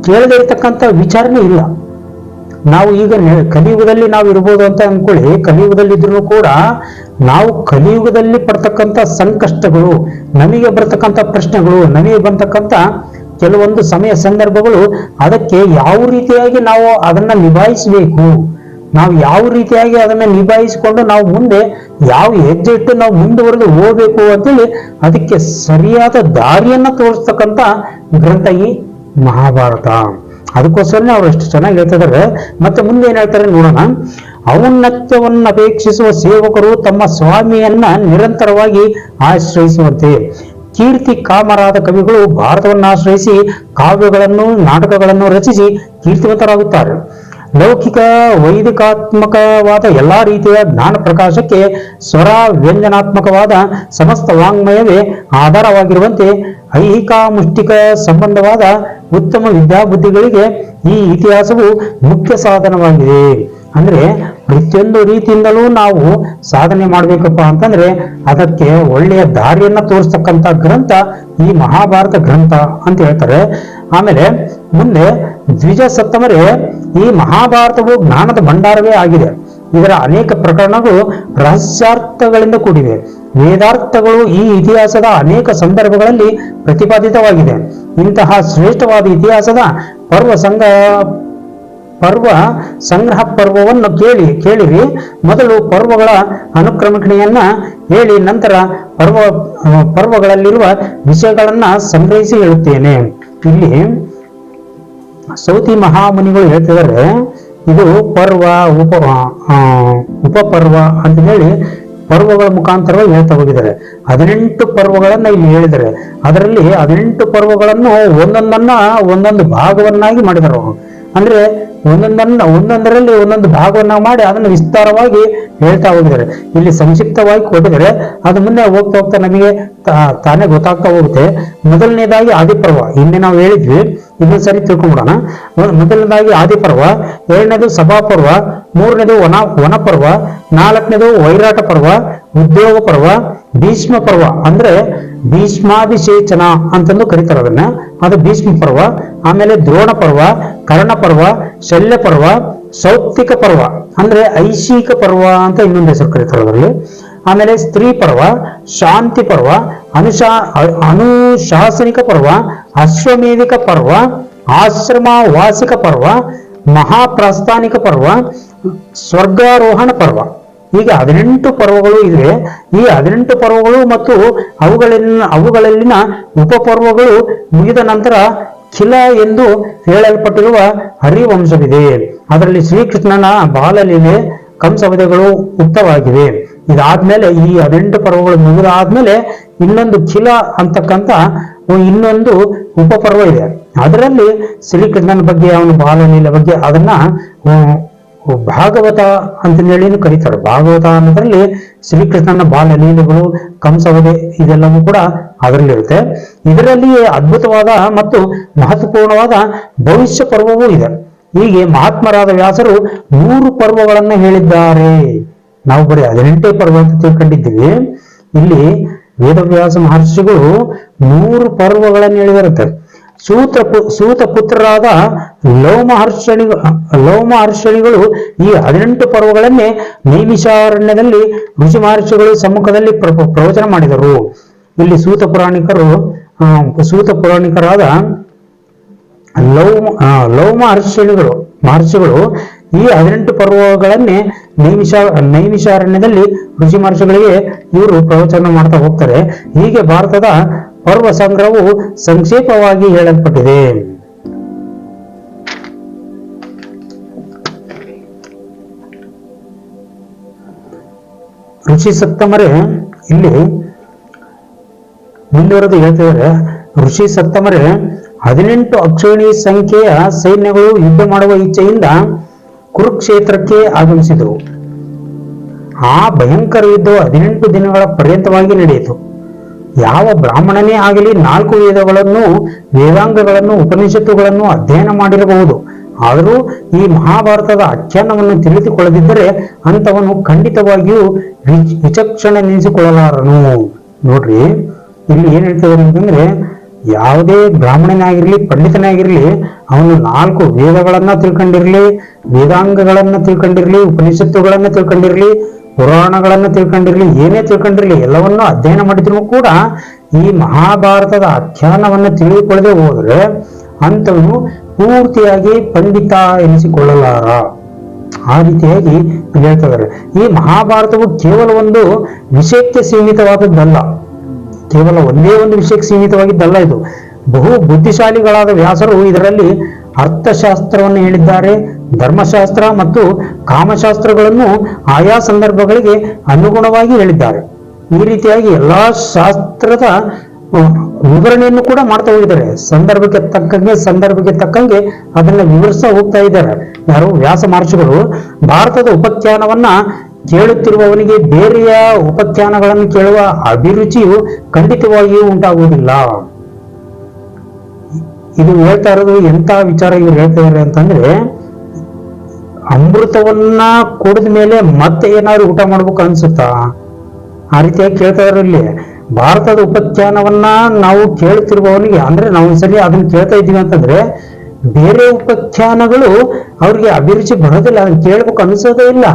ಕೇಳದೇ ಇರತಕ್ಕಂಥ ವಿಚಾರನೇ ಇಲ್ಲ. ನಾವು ಈಗ ಕಲಿಯುಗದಲ್ಲಿ ನಾವು ಇರ್ಬೋದು ಅಂತ ಅನ್ಕೊಳ್ಳಿ, ಕಲಿಯುಗದಲ್ಲಿ ಇದ್ರೂ ಕೂಡ ನಾವು ಕಲಿಯುಗದಲ್ಲಿ ಪಡ್ತಕ್ಕಂಥ ಸಂಕಷ್ಟಗಳು, ನಮಗೆ ಬರ್ತಕ್ಕಂಥ ಪ್ರಶ್ನೆಗಳು, ನಮಗೆ ಬರ್ತಕ್ಕಂಥ ಕೆಲವೊಂದು ಸಮಯ ಸಂದರ್ಭಗಳು, ಅದಕ್ಕೆ ಯಾವ ರೀತಿಯಾಗಿ ನಾವು ಅದನ್ನ ನಿಭಾಯಿಸಬೇಕು, ನಾವು ಯಾವ ರೀತಿಯಾಗಿ ಅದನ್ನ ನಿಭಾಯಿಸಿಕೊಂಡು ನಾವು ಮುಂದೆ ಯಾವ ಹೆಜ್ಜೆ ಇಟ್ಟು ನಾವು ಮುಂದುವರೆದು ಹೋಗ್ಬೇಕು ಅಂತೇಳಿ ಅದಕ್ಕೆ ಸರಿಯಾದ ದಾರಿಯನ್ನ ತೋರಿಸ್ತಕ್ಕಂಥ ಗ್ರಂಥ ಈ ಮಹಾಭಾರತ. ಅದಕ್ಕೋಸ್ಕರನೇ ಅವ್ರು ಎಷ್ಟು ಚೆನ್ನಾಗಿ ಹೇಳ್ತಿದ್ದಾರೆ. ಮತ್ತೆ ಮುಂದೆ ಏನ್ ಹೇಳ್ತಾರೆ ನೋಡೋಣ. ಔನ್ನತ್ಯವನ್ನು ಅಪೇಕ್ಷಿಸುವ ಸೇವಕರು ತಮ್ಮ ಸ್ವಾಮಿಯನ್ನ ನಿರಂತರವಾಗಿ ಆಶ್ರಯಿಸುವಂತೆ ಕೀರ್ತಿ ಕಾಮರಾದ ಕವಿಗಳು ಭಾರತವನ್ನು ಆಶ್ರಯಿಸಿ ಕಾವ್ಯಗಳನ್ನು, ನಾಟಕಗಳನ್ನು ರಚಿಸಿ ಕೀರ್ತಿವಂತರಾಗುತ್ತಾರೆ. ಲೌಕಿಕ ವೈದಿಕಾತ್ಮಕವಾದ ಎಲ್ಲಾ ರೀತಿಯ ಜ್ಞಾನ ಪ್ರಕಾಶಕ್ಕೆ ಸ್ವರ ವ್ಯಂಜನಾತ್ಮಕವಾದ ಸಮಸ್ತ ವಾಂಗ್ಮಯವೇ ಆಧಾರವಾಗಿರುವಂತೆ ಐಹಿಕ ಮುಷ್ಟಿಕ ಸಂಬಂಧವಾದ ಉತ್ತಮ ವಿದ್ಯಾಬುದ್ಧಿಗಳಿಗೆ ಈ ಇತಿಹಾಸವು ಮುಖ್ಯ ಸಾಧನವಾಗಿದೆ. ಅಂದ್ರೆ ಪ್ರತಿಯೊಂದು ರೀತಿಯಿಂದಲೂ ನಾವು ಸಾಧನೆ ಮಾಡ್ಬೇಕಪ್ಪ ಅಂತಂದ್ರೆ ಅದಕ್ಕೆ ಒಳ್ಳೆಯ ದಾರಿಯನ್ನ ತೋರಿಸ್ತಕ್ಕಂಥ ಗ್ರಂಥ ಈ ಮಹಾಭಾರತ ಗ್ರಂಥ ಅಂತ ಹೇಳ್ತಾರೆ. ಆಮೇಲೆ ಮುಂದೆ ದ್ವಿಜ ಸತ್ತಮರೇ, ಈ ಮಹಾಭಾರತವು ಜ್ಞಾನದ ಭಂಡಾರವೇ ಆಗಿದೆ. ಇದರ ಅನೇಕ ಪ್ರಕರಣಗಳು ರಹಸ್ಯಾರ್ಥಗಳಿಂದ ಕೂಡಿವೆ. ವೇದಾರ್ಥಗಳು ಈ ಇತಿಹಾಸದ ಅನೇಕ ಸಂದರ್ಭಗಳಲ್ಲಿ ಪ್ರತಿಪಾದಿತವಾಗಿದೆ. ಇಂತಹ ಶ್ರೇಷ್ಠವಾದ ಇತಿಹಾಸದ ಪರ್ವ ಸಂಗ್ರಹ ಪರ್ವವನ್ನು ಕೇಳಿರಿ. ಮೊದಲು ಪರ್ವಗಳ ಅನುಕ್ರಮಣೆಯನ್ನ ಹೇಳಿ ನಂತರ ಪರ್ವಗಳಲ್ಲಿರುವ ವಿಷಯಗಳನ್ನ ಸಂಗ್ರಹಿಸಿ ಹೇಳುತ್ತೇನೆ. ಇಲ್ಲಿ ಸೌತಿ ಮಹಾಮುನಿಗಳು ಹೇಳ್ತಿದ್ದಾರೆ, ಇದು ಪರ್ವ ಉಪಪರ್ವ ಅಂತ ಹೇಳಿ ಪರ್ವಗಳ ಮುಖಾಂತರವಾಗಿ ಹೇಳ್ತಾ ಹೋಗಿದ್ದಾರೆ. 18 ಪರ್ವಗಳನ್ನ ಇಲ್ಲಿ ಹೇಳಿದ್ದಾರೆ. ಅದರಲ್ಲಿ 18 ಪರ್ವಗಳನ್ನು ಒಂದೊಂದು ಭಾಗವನ್ನಾಗಿ ಮಾಡಿದ್ದಾರೆ ಅವರು. ಅಂದ್ರೆ ಒಂದೊಂದರಲ್ಲಿ ಒಂದೊಂದು ಭಾಗವನ್ನ ಮಾಡಿ ಅದನ್ನು ವಿಸ್ತಾರವಾಗಿ ಹೇಳ್ತಾ ಹೋಗಿದ್ದಾರೆ. ಇಲ್ಲಿ ಸಂಕ್ಷಿಪ್ತವಾಗಿ ಕೊಟ್ಟಿದ್ದಾರೆ. ಅದು ಮುಂದೆ ಹೋಗ್ತಾ ಹೋಗ್ತಾ ನಮಗೆ ತಾನೇ ಗೊತ್ತಾಗ್ತಾ ಹೋಗುತ್ತೆ. ಮೊದಲನೇದಾಗಿ ಆದಿಪರ್ವ, ಇಲ್ಲಿ ನಾವು ಹೇಳಿದ್ವಿ, ಇನ್ನೊಂದು ಸರಿ ತಿಳ್ಕೊಂಡ್ಬಿಡೋಣ. ಮೊದಲನೇದಾಗಿ ಆದಿಪರ್ವ, ಎರಡನೇದು ಸಭಾಪರ್ವ, ಮೂರನೇದು ವನಪರ್ವ, ನಾಲ್ಕನೇದು ವೈರಾಟ ಪರ್ವ, ಉದ್ಯೋಗ ಪರ್ವ, ಭೀಷ್ಮ ಪರ್ವ ಅಂದ್ರೆ ಭೀಷ್ಮಾಭಿಷೇಚನ ಅಂತಂದು ಕರೀತಾರೆ ಅದನ್ನ, ಅದು ಭೀಷ್ಮ ಪರ್ವ. ಆಮೇಲೆ ದ್ರೋಣ ಪರ್ವ, ಕರ್ಣ ಪರ್ವ, ಶಲ್ಯ ಪರ್ವ, ಸೌಪ್ತಿಕ ಪರ್ವ ಅಂದ್ರೆ ಐಶಿಕ ಪರ್ವ ಅಂತ ಇನ್ನೊಂದು ಹೆಸರು ಕರೀತಾರೆ ಅದರಲ್ಲಿ. ಆಮೇಲೆ ಸ್ತ್ರೀ ಪರ್ವ, ಶಾಂತಿ ಪರ್ವ, ಅನುಶಾಸನಿಕ ಪರ್ವ, ಅಶ್ವಮೇಧಿಕ ಪರ್ವ, ಆಶ್ರಮ ವಾಸಿಕ ಪರ್ವ, ಮಹಾಪ್ರಸ್ಥಾನಿಕ ಪರ್ವ, ಸ್ವರ್ಗಾರೋಹಣ ಪರ್ವ. ಹೀಗೆ 18 ಪರ್ವಗಳು ಇವೆ. ಈ 18 ಪರ್ವಗಳು ಮತ್ತು ಅವುಗಳಲ್ಲಿನ ಉಪಪರ್ವಗಳು ಮುಗಿದ ನಂತರ ಖಿಲ ಎಂದು ಹೇಳಲ್ಪಟ್ಟಿರುವ ಹರಿವಂಶವಿದೆ. ಅದರಲ್ಲಿ ಶ್ರೀಕೃಷ್ಣನ ಬಾಲಲೀಲೆ, ಕಂಸವಧೆಗಳು ಉಕ್ತವಾಗಿವೆ. ಇದಾದ್ಮೇಲೆ ಈ 18 ಪರ್ವಗಳು ಮುಗಿದಾದ್ಮೇಲೆ ಇನ್ನೊಂದು ಖಿಲ ಅಂತಕ್ಕಂಥ ಇನ್ನೊಂದು ಉಪಪರ್ವ ಇದೆ. ಅದರಲ್ಲಿ ಶ್ರೀಕೃಷ್ಣನ ಬಗ್ಗೆ, ಅವನ ಬಾಲಲೀಲೆ ಬಗ್ಗೆ ಅದನ್ನ ಭಾಗವತ ಅಂತ ಹೇಳಿ ಕರೀತಾರೆ. ಭಾಗವತ ಅನ್ನೋದ್ರಲ್ಲಿ ಶ್ರೀಕೃಷ್ಣನ ಬಾಲಲೀಲೆಗಳು, ಕಂಸವಧೆ ಇದೆಲ್ಲವೂ ಕೂಡ ಅದರಲ್ಲಿರುತ್ತೆ. ಇದರಲ್ಲಿ ಅದ್ಭುತವಾದ ಮತ್ತು ಮಹತ್ವಪೂರ್ಣವಾದ ಭವಿಷ್ಯ ಪರ್ವವೂ ಇದೆ. ಹೀಗೆ ಮಹಾತ್ಮರಾದ ವ್ಯಾಸರು 100 ಪರ್ವಗಳನ್ನ ಹೇಳಿದ್ದಾರೆ. ನಾವು ಬರೀ 18 ಪರ್ವ ಅಂತ ತಿಳ್ಕೊಂಡಿದ್ದೀವಿ. ಇಲ್ಲಿ ವೇದವ್ಯಾಸ ಮಹರ್ಷಿಗಳು 100 ಪರ್ವಗಳನ್ನು ಹೇಳಿದಿರುತ್ತೆ. ಸೂತ ಪುತ್ರರಾದ ಲವ ಮಹರ್ಷಿಗಳು ಈ 18 ಪರ್ವಗಳನ್ನೇ ನೈಮಿಷಾರಣ್ಯದಲ್ಲಿ ಋಷಿ ಮಹರ್ಷಿಗಳು ಸಮ್ಮುಖದಲ್ಲಿ ಪ್ರವಚನ ಮಾಡಿದರು. ಇಲ್ಲಿ ಸೂತ ಪುರಾಣಿಕರಾದ ಲವ ಮಹರ್ಷಿಗಳು ಈ 18 ಪರ್ವಗಳನ್ನೇ ನೈಮಿಷಾರಣ್ಯದಲ್ಲಿ ಋಷಿ ಮಹರ್ಷಿಗಳಿಗೆ ಇವರು ಪ್ರವಚನ ಮಾಡ್ತಾ ಹೋಗ್ತಾರೆ. ಹೀಗೆ ಭಾರತದ ಪರ್ವ ಸಂಗ್ರಹವು ಸಂಕ್ಷೇಪವಾಗಿ ಹೇಳಲ್ಪಟ್ಟಿದೆ. ಋಷಿ ಸತ್ತಮರೇ ಇಲ್ಲಿ ಮುಂದುವರೆದು ಹೇಳ್ತಿದ್ದಾರೆ. ಋಷಿ ಸತ್ತಮರೇ 18 ಅಕ್ಷೋಣಿ ಸಂಖ್ಯೆಯ ಸೈನ್ಯಗಳು ಯುದ್ಧ ಮಾಡುವ ಇಚ್ಛೆಯಿಂದ ಕುರುಕ್ಷೇತ್ರಕ್ಕೆ ಆಗಮಿಸಿದವು. ಆ ಭಯಂಕರ ಯುದ್ಧವು 18 ದಿನಗಳ ಪರ್ಯಂತವಾಗಿ ನಡೆಯಿತು. ಯಾವ ಬ್ರಾಹ್ಮಣನೇ ಆಗಲಿ 4 ವೇದಾಂಗಗಳನ್ನು ಉಪನಿಷತ್ತುಗಳನ್ನು ಅಧ್ಯಯನ ಮಾಡಿರಬಹುದು. ಆದರೂ ಈ ಮಹಾಭಾರತದ ಆಖ್ಯಾನವನ್ನು ತಿಳಿದುಕೊಳ್ಳದಿದ್ದರೆ ಅಂತವನು ಖಂಡಿತವಾಗಿಯೂ ವಿಚಕ್ಷಣೆನಿಸಿಕೊಳ್ಳಲಾರನು. ನೋಡ್ರಿ, ಇಲ್ಲಿ ಏನ್ ಹೇಳ್ತಿದ್ದಾರೆ ಅಂತಂದ್ರೆ, ಯಾವುದೇ ಬ್ರಾಹ್ಮಣನೇ ಆಗಿರ್ಲಿ, ಪಂಡಿತನೇ ಆಗಿರ್ಲಿ, ಅವನು 4 ವೇದಗಳನ್ನ ತಿಳ್ಕೊಂಡಿರ್ಲಿ, ವೇದಾಂಗಗಳನ್ನ ತಿಳ್ಕೊಂಡಿರ್ಲಿ, ಉಪನಿಷತ್ತುಗಳನ್ನ ತಿಳ್ಕೊಂಡಿರ್ಲಿ, ಪುರಾಣಗಳನ್ನ ತಿಳ್ಕೊಂಡಿರ್ಲಿ, ಏನೇ ತಿಳ್ಕೊಂಡಿರ್ಲಿ, ಎಲ್ಲವನ್ನೂ ಅಧ್ಯಯನ ಮಾಡಿದ್ರು ಕೂಡ ಈ ಮಹಾಭಾರತದ ಆಖ್ಯಾನವನ್ನ ತಿಳಿದುಕೊಳ್ಳದೆ ಹೋದ್ರೆ ಅಂತವನು ಪೂರ್ತಿಯಾಗಿ ಪಂಡಿತ ಎನಿಸಿಕೊಳ್ಳಲಾರ. ಆ ರೀತಿಯಾಗಿ ಹೇಳ್ತಿದ್ದಾರೆ. ಈ ಮಹಾಭಾರತವು ಕೇವಲ ಒಂದು ವಿಷಯಕ್ಕೆ ಸೀಮಿತವಾದದ್ದಲ್ಲ, ಕೇವಲ ಒಂದೇ ಒಂದು ವಿಷಯಕ್ಕೆ ಸೀಮಿತವಾಗಿದ್ದಲ್ಲ. ಇದು ಬಹು ಬುದ್ಧಿಶಾಲಿಗಳಾದ ವ್ಯಾಸರು ಇದರಲ್ಲಿ ಅರ್ಥಶಾಸ್ತ್ರವನ್ನು ಹೇಳಿದ್ದಾರೆ. ಧರ್ಮಶಾಸ್ತ್ರ ಮತ್ತು ಕಾಮಶಾಸ್ತ್ರಗಳನ್ನು ಆಯಾ ಸಂದರ್ಭಗಳಿಗೆ ಅನುಗುಣವಾಗಿ ಹೇಳಿದ್ದಾರೆ. ಈ ರೀತಿಯಾಗಿ ಎಲ್ಲಾ ಶಾಸ್ತ್ರದ ವಿವರಣೆಯನ್ನು ಕೂಡ ಮಾಡ್ತಾ ಹೋಗಿದ್ದಾರೆ. ಸಂದರ್ಭಕ್ಕೆ ತಕ್ಕಂಗೆ ಅದನ್ನ ವಿವರಿಸ್ತಾ ಹೋಗ್ತಾ ಇದ್ದಾರೆ. ಯಾರು? ವ್ಯಾಸ ಮಹರ್ಷಿಗಳು. ಭಾರತದ ಉಪಖ್ಯಾನವನ್ನ ಕೇಳುತ್ತಿರುವವನಿಗೆ ಬೇರೆಯ ಉಪಖ್ಯಾನಗಳನ್ನು ಕೇಳುವ ಅಭಿರುಚಿಯು ಖಂಡಿತವಾಗಿಯೂ ಉಂಟಾಗುವುದಿಲ್ಲ. ಇದು ಹೇಳ್ತಾ ಇರೋದು ಎಂತ ವಿಚಾರ ಇವ್ರು ಹೇಳ್ತಾ ಇದ್ದಾರೆ ಅಂತಂದ್ರೆ, ಅಮೃತವನ್ನ ಕುಡಿದ ಮೇಲೆ ಮತ್ತೆ ಏನಾದ್ರು ಊಟ ಮಾಡ್ಬೇಕು ಅನ್ಸುತ್ತಾ? ಆ ರೀತಿಯಾಗಿ ಕೇಳ್ತಾ ಇದ್ರು. ಇಲ್ಲಿ ಭಾರತದ ಉಪಖ್ಯಾನವನ್ನ ನಾವು ಕೇಳುತ್ತಿರುವವನಿಗೆ, ಅಂದ್ರೆ ನಾವು ಸರಿ ಅದನ್ನ ಕೇಳ್ತಾ ಇದ್ದೀವಿ ಅಂತಂದ್ರೆ ಬೇರೆ ಉಪಖ್ಯಾನಗಳು ಅವ್ರಿಗೆ ಅಭಿರುಚಿ ಬರೋದಿಲ್ಲ, ಅದನ್ನ ಕೇಳ್ಬೇಕು ಅನ್ಸೋದೇ ಇಲ್ಲ.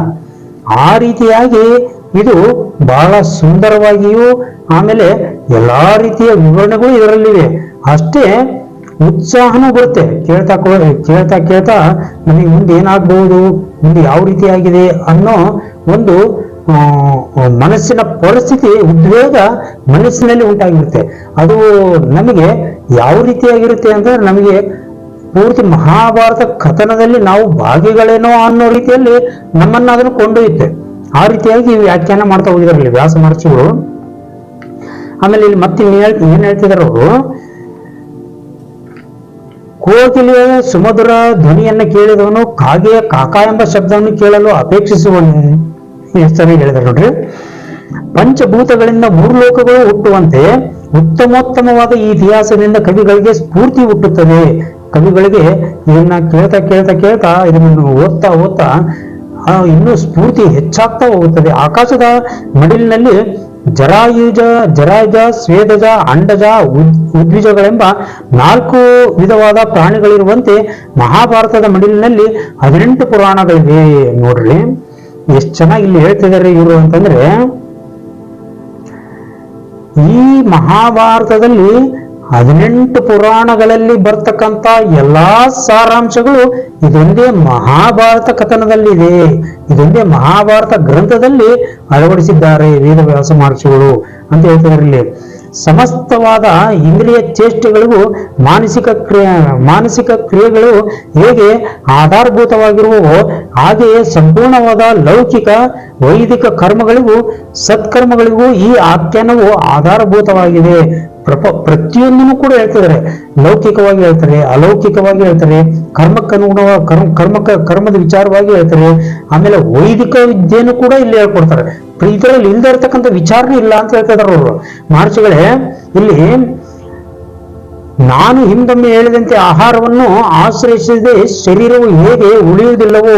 ಆ ರೀತಿಯಾಗಿ ಇದು ಬಹಳ ಸುಂದರವಾಗಿಯೂ ಆಮೇಲೆ ಎಲ್ಲಾ ರೀತಿಯ ವಿವರಣೆಗಳು ಇದರಲ್ಲಿವೆ. ಅಷ್ಟೇ ಉತ್ಸಾಹನೂ ಬರುತ್ತೆ. ಕೇಳ್ತಾ ನಮಗೆ ಮುಂದೆ ಏನಾಗಬಹುದು, ಮುಂದೆ ಯಾವ ರೀತಿಯಾಗಿದೆ ಅನ್ನೋ ಒಂದು ಮನಸ್ಸಿನ ಪರಿಸ್ಥಿತಿ, ಉದ್ವೇಗ ಮನಸ್ಸಿನಲ್ಲಿ ಉಂಟಾಗಿರುತ್ತೆ. ಅದು ನಮಗೆ ಯಾವ ರೀತಿಯಾಗಿರುತ್ತೆ ಅಂದ್ರೆ, ನಮಗೆ ಪೂರ್ತಿ ಮಹಾಭಾರತ ಕಥನದಲ್ಲಿ ನಾವು ಭಾಗಿಗಳೇನೋ ಅನ್ನೋ ರೀತಿಯಲ್ಲಿ ನಮ್ಮನ್ನ ಅದನ್ನು ಕೊಂಡೊಯ್ಯುತ್ತೆ. ಆ ರೀತಿಯಾಗಿ ವ್ಯಾಖ್ಯಾನ ಮಾಡ್ತಾ ಹೋಗಿದಾರಲ್ಲಿ ವ್ಯಾಸ ಮಹರ್ಷಿಗಳು. ಆಮೇಲೆ ಇಲ್ಲಿ ಮತ್ತೆ ಏನ್ ಹೇಳ್ತಿದಾರೆ ಅವರು, ಕೋಗಿಲೆಯ ಸುಮಧುರ ಧ್ವನಿಯನ್ನ ಕೇಳಿದವನು ಕಾಗೆಯ ಕಾಕ ಎಂಬ ಶಬ್ದವನ್ನು ಕೇಳಲು ಅಪೇಕ್ಷಿಸುವನು. ಎಷ್ಟು ಚೆನ್ನಾಗಿ ಹೇಳಿದಾರೆ ನೋಡ್ರಿ. ಪಂಚಭೂತಗಳಿಂದ ಮೂರು ಲೋಕಗಳು ಹುಟ್ಟುವಂತೆ ಉತ್ತಮೋತ್ತಮವಾದ ಈ ಇತಿಹಾಸದಿಂದ ಕವಿಗಳಿಗೆ ಸ್ಫೂರ್ತಿ ಹುಟ್ಟುತ್ತದೆ. ಕವಿಗಳಿಗೆ ಇದನ್ನ ಕೇಳ್ತಾ ಕೇಳ್ತಾ ಕೇಳ್ತಾ ಇದನ್ನು ಓದ್ತಾ ಓದ್ತಾ ಇನ್ನೂ ಸ್ಫೂರ್ತಿ ಹೆಚ್ಚಾಗ್ತಾ ಹೋಗುತ್ತದೆ. ಆಕಾಶದ ಮಡಿಲಿನಲ್ಲಿ ಜರಾಯುಜ, ಸ್ವೇದಜ, ಅಂಡಜ, ಉದ್ವಿಜಗಳೆಂಬ 4 ವಿಧವಾದ ಪ್ರಾಣಿಗಳಿರುವಂತೆ ಮಹಾಭಾರತದ ಮಡಿಲಿನಲ್ಲಿ 18 ಪುರಾಣಗಳಿವೆ. ನೋಡ್ರಿ ಎಷ್ಟು ಚೆನ್ನಾಗಿ ಇಲ್ಲಿ ಹೇಳ್ತಿದ್ದಾರೆ ಇವರು ಅಂತಂದ್ರೆ, ಈ ಮಹಾಭಾರತದಲ್ಲಿ 18 ಪುರಾಣಗಳಲ್ಲಿ ಬರ್ತಕ್ಕಂಥ ಎಲ್ಲಾ ಸಾರಾಂಶಗಳು ಇದೊಂದೇ ಮಹಾಭಾರತ ಕಥನದಲ್ಲಿದೆ, ಇದೊಂದೇ ಮಹಾಭಾರತ ಗ್ರಂಥದಲ್ಲಿ ಅಳವಡಿಸಿದ್ದಾರೆ ವೇದವ್ಯಾಸ ಮಹರ್ಷಿಗಳು ಅಂತ ಹೇಳ್ತಿದ್ದಾರೆ. ಇಲ್ಲಿ ಸಮಸ್ತವಾದ ಇಂದ್ರಿಯ ಚೇಷ್ಟೆಗಳಿಗೂ ಮಾನಸಿಕ ಕ್ರಿಯೆಗಳು ಹೇಗೆ ಆಧಾರಭೂತವಾಗಿರುವವೋ ಹಾಗೆಯೇ ಸಂಪೂರ್ಣವಾದ ಲೌಕಿಕ ವೈದಿಕ ಕರ್ಮಗಳಿಗೂ ಸತ್ಕರ್ಮಗಳಿಗೂ ಈ ಆಖ್ಯಾನವು ಆಧಾರಭೂತವಾಗಿದೆ. ಪ್ರತಿಯೊಂದನ್ನು ಕೂಡ ಹೇಳ್ತಿದ್ದಾರೆ. ಲೌಕಿಕವಾಗಿ ಹೇಳ್ತಾರೆ, ಅಲೌಕಿಕವಾಗಿ ಹೇಳ್ತಾರೆ, ಕರ್ಮದ ವಿಚಾರವಾಗಿ ಹೇಳ್ತಾರೆ. ಆಮೇಲೆ ವೈದಿಕ ವಿದ್ಯೆಯನ್ನು ಕೂಡ ಇಲ್ಲಿ ಹೇಳ್ಕೊಡ್ತಾರೆ. ಇದರಲ್ಲಿ ಇಲ್ಲದೆ ಇರ್ತಕ್ಕಂಥ ವಿಚಾರನೇ ಇಲ್ಲ ಅಂತ ಹೇಳ್ತಾ ಇದಾರೆ ಅವರು ಮಹರ್ಷಿಗಳೇ. ಇಲ್ಲಿ ನಾನು ಹಿಂದೊಮ್ಮೆ ಹೇಳಿದಂತೆ ಆಹಾರವನ್ನು ಆಶ್ರಯಿಸದೆ ಶರೀರವು ಹೇಗೆ ಉಳಿಯುವುದಿಲ್ಲವೋ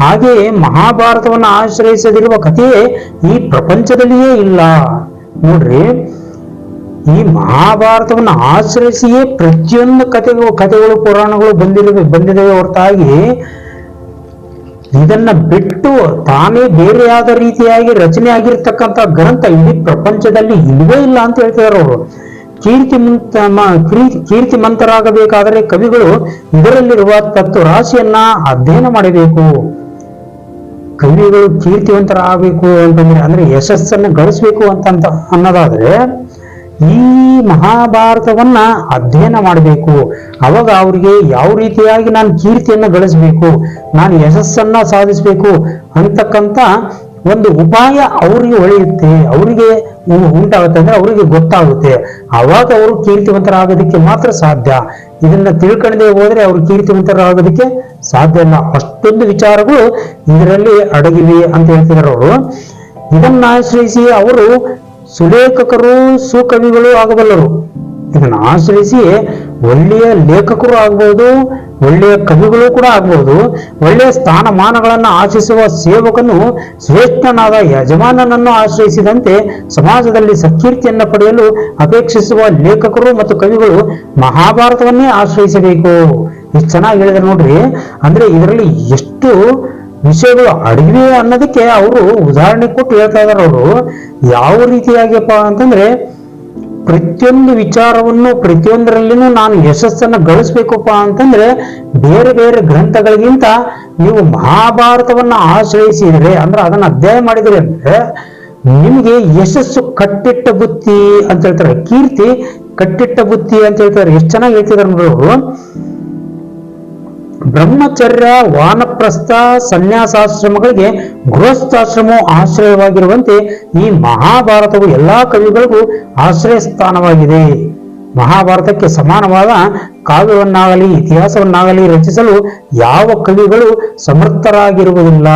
ಹಾಗೆಯೇ ಮಹಾಭಾರತವನ್ನು ಆಶ್ರಯಿಸದಿರುವ ಕಥೆಯೇ ಈ ಪ್ರಪಂಚದಲ್ಲಿಯೇ ಇಲ್ಲ. ನೋಡ್ರಿ, ಈ ಮಹಾಭಾರತವನ್ನು ಆಶ್ರಯಿಸಿಯೇ ಪ್ರತಿಯೊಂದು ಕಥೆಗಳು ಪುರಾಣಗಳು ಬಂದಿದ್ದೇವೆ ಹೊರತಾಗಿ ಇದನ್ನ ಬಿಟ್ಟು ತಾನೇ ಬೇರೆಯಾದ ರೀತಿಯಾಗಿ ರಚನೆ ಆಗಿರ್ತಕ್ಕಂಥ ಗ್ರಂಥ ಇಡೀ ಪ್ರಪಂಚದಲ್ಲಿ ಇಲ್ಲವೇ ಇಲ್ಲ ಅಂತ ಹೇಳ್ತಿದ್ದಾರೆ ಅವರು. ಕೀರ್ತಿಮಂತರಾಗಬೇಕಾದರೆ ಕವಿಗಳು ಇದರಲ್ಲಿರುವ ತತ್ವರಾಶಿಯನ್ನ ಅಧ್ಯಯನ ಮಾಡಬೇಕು. ಕವಿಗಳು ಕೀರ್ತಿವಂತರಾಗಬೇಕು ಅಂದ್ರೆ ಯಶಸ್ಸನ್ನು ಗಳಿಸ್ಬೇಕು ಅಂತ ಅನ್ನೋದಾದ್ರೆ ಈ ಮಹಾಭಾರತವನ್ನ ಅಧ್ಯಯನ ಮಾಡಬೇಕು. ಅವಾಗ ಅವ್ರಿಗೆ ಯಾವ ರೀತಿಯಾಗಿ ನಾನು ಕೀರ್ತಿಯನ್ನು ಗಳಿಸ್ಬೇಕು, ನಾನು ಯಶಸ್ಸನ್ನ ಸಾಧಿಸಬೇಕು ಅಂತಕ್ಕಂಥ ಒಂದು ಉಪಾಯ ಅವರಿಗೆ ಹೊಳೆಯುತ್ತೆ, ಅವರಿಗೆ ಉಂಟಾಗುತ್ತೆ, ಅಂದ್ರೆ ಅವರಿಗೆ ಗೊತ್ತಾಗುತ್ತೆ. ಅವಾಗ ಅವರು ಕೀರ್ತಿವಂತರಾಗೋದಕ್ಕೆ ಮಾತ್ರ ಸಾಧ್ಯ. ಇದನ್ನ ತಿಳ್ಕೊಂಡೇ ಹೋದ್ರೆ ಅವರು ಕೀರ್ತಿವಂತರಾಗೋದಕ್ಕೆ ಸಾಧ್ಯ ಇಲ್ಲ. ಅಷ್ಟೊಂದು ವಿಚಾರಗಳು ಇದರಲ್ಲಿ ಅಡಗಿವೆ ಅಂತ ಹೇಳ್ತಿದ್ದಾರೆ ಅವರು. ಇದನ್ನ ಆಶ್ರಯಿಸಿ ಅವರು ಸುಲೇಖಕರು ಸುಕವಿಗಳು ಆಗಬಲ್ಲರು. ಇದನ್ನ ಆಶ್ರಯಿಸಿ ಒಳ್ಳೆಯ ಲೇಖಕರು ಆಗ್ಬಹುದು, ಒಳ್ಳೆಯ ಕವಿಗಳು ಕೂಡ ಆಗ್ಬಹುದು. ಒಳ್ಳೆಯ ಸ್ಥಾನಮಾನಗಳನ್ನು ಆಶಿಸುವ ಸೇವಕನು ಶ್ರೇಷ್ಠನಾದ ಯಜಮಾನನನ್ನು ಆಶ್ರಯಿಸಿದಂತೆ ಸಮಾಜದಲ್ಲಿ ಸತ್ಕೀರ್ತಿಯನ್ನು ಪಡೆಯಲು ಅಪೇಕ್ಷಿಸುವ ಲೇಖಕರು ಮತ್ತು ಕವಿಗಳು ಮಹಾಭಾರತವನ್ನೇ ಆಶ್ರಯಿಸಬೇಕು. ಇಷ್ಟು ಚೆನ್ನಾಗಿ ಹೇಳಿದ್ರೆ ನೋಡ್ರಿ. ಅಂದ್ರೆ ಇದರಲ್ಲಿ ಎಷ್ಟು ವಿಷಯಗಳು ಅಡಗಿವೆ ಅನ್ನೋದಕ್ಕೆ ಅವರು ಉದಾಹರಣೆ ಕೊಟ್ಟು ಹೇಳ್ತಾ ಇದಾರೆ. ಅವರು ಯಾವ ರೀತಿಯಾಗಿಯಪ್ಪ ಅಂತಂದ್ರೆ, ಪ್ರತಿಯೊಂದು ವಿಚಾರವನ್ನು ಪ್ರತಿಯೊಂದರಲ್ಲಿನೂ ನಾನು ಯಶಸ್ಸನ್ನು ಗಳಿಸ್ಬೇಕಪ್ಪ ಅಂತಂದ್ರೆ ಬೇರೆ ಬೇರೆ ಗ್ರಂಥಗಳಿಗಿಂತ ನೀವು ಮಹಾಭಾರತವನ್ನ ಆಶ್ರಯಿಸಿದ್ರೆ ಅಂದ್ರೆ ಅದನ್ನ ಅಧ್ಯಯನ ಮಾಡಿದ್ರೆ ಅಂದ್ರೆ ನಿಮಗೆ ಯಶಸ್ಸು ಕಟ್ಟಿಟ್ಟ ಬುತ್ತಿ ಅಂತ ಹೇಳ್ತಾರೆ, ಕೀರ್ತಿ ಕಟ್ಟಿಟ್ಟ ಬುತ್ತಿ ಅಂತ ಹೇಳ್ತಾರೆ. ಎಷ್ಟು ಚೆನ್ನಾಗಿ ಹೇಳ್ತಿದ್ದಾರೆ ನೋಡ್ರಿ ಅವರು. ಬ್ರಹ್ಮಚರ್ಯ, ವಾನಪ್ರಸ್ಥ, ಸನ್ಯಾಸಾಶ್ರಮಗಳಿಗೆ ಗೃಹಸ್ಥಾಶ್ರಮವು ಆಶ್ರಯವಾಗಿರುವಂತೆ ಈ ಮಹಾಭಾರತವು ಎಲ್ಲಾ ಕವಿಗಳಿಗೂ ಆಶ್ರಯ ಸ್ಥಾನವಾಗಿದೆ. ಮಹಾಭಾರತಕ್ಕೆ ಸಮಾನವಾದ ಕಾವ್ಯವನ್ನಾಗಲಿ ಇತಿಹಾಸವನ್ನಾಗಲಿ ರಚಿಸಲು ಯಾವ ಕವಿಗಳು ಸಮರ್ಥರಾಗಿರುವುದಿಲ್ಲ.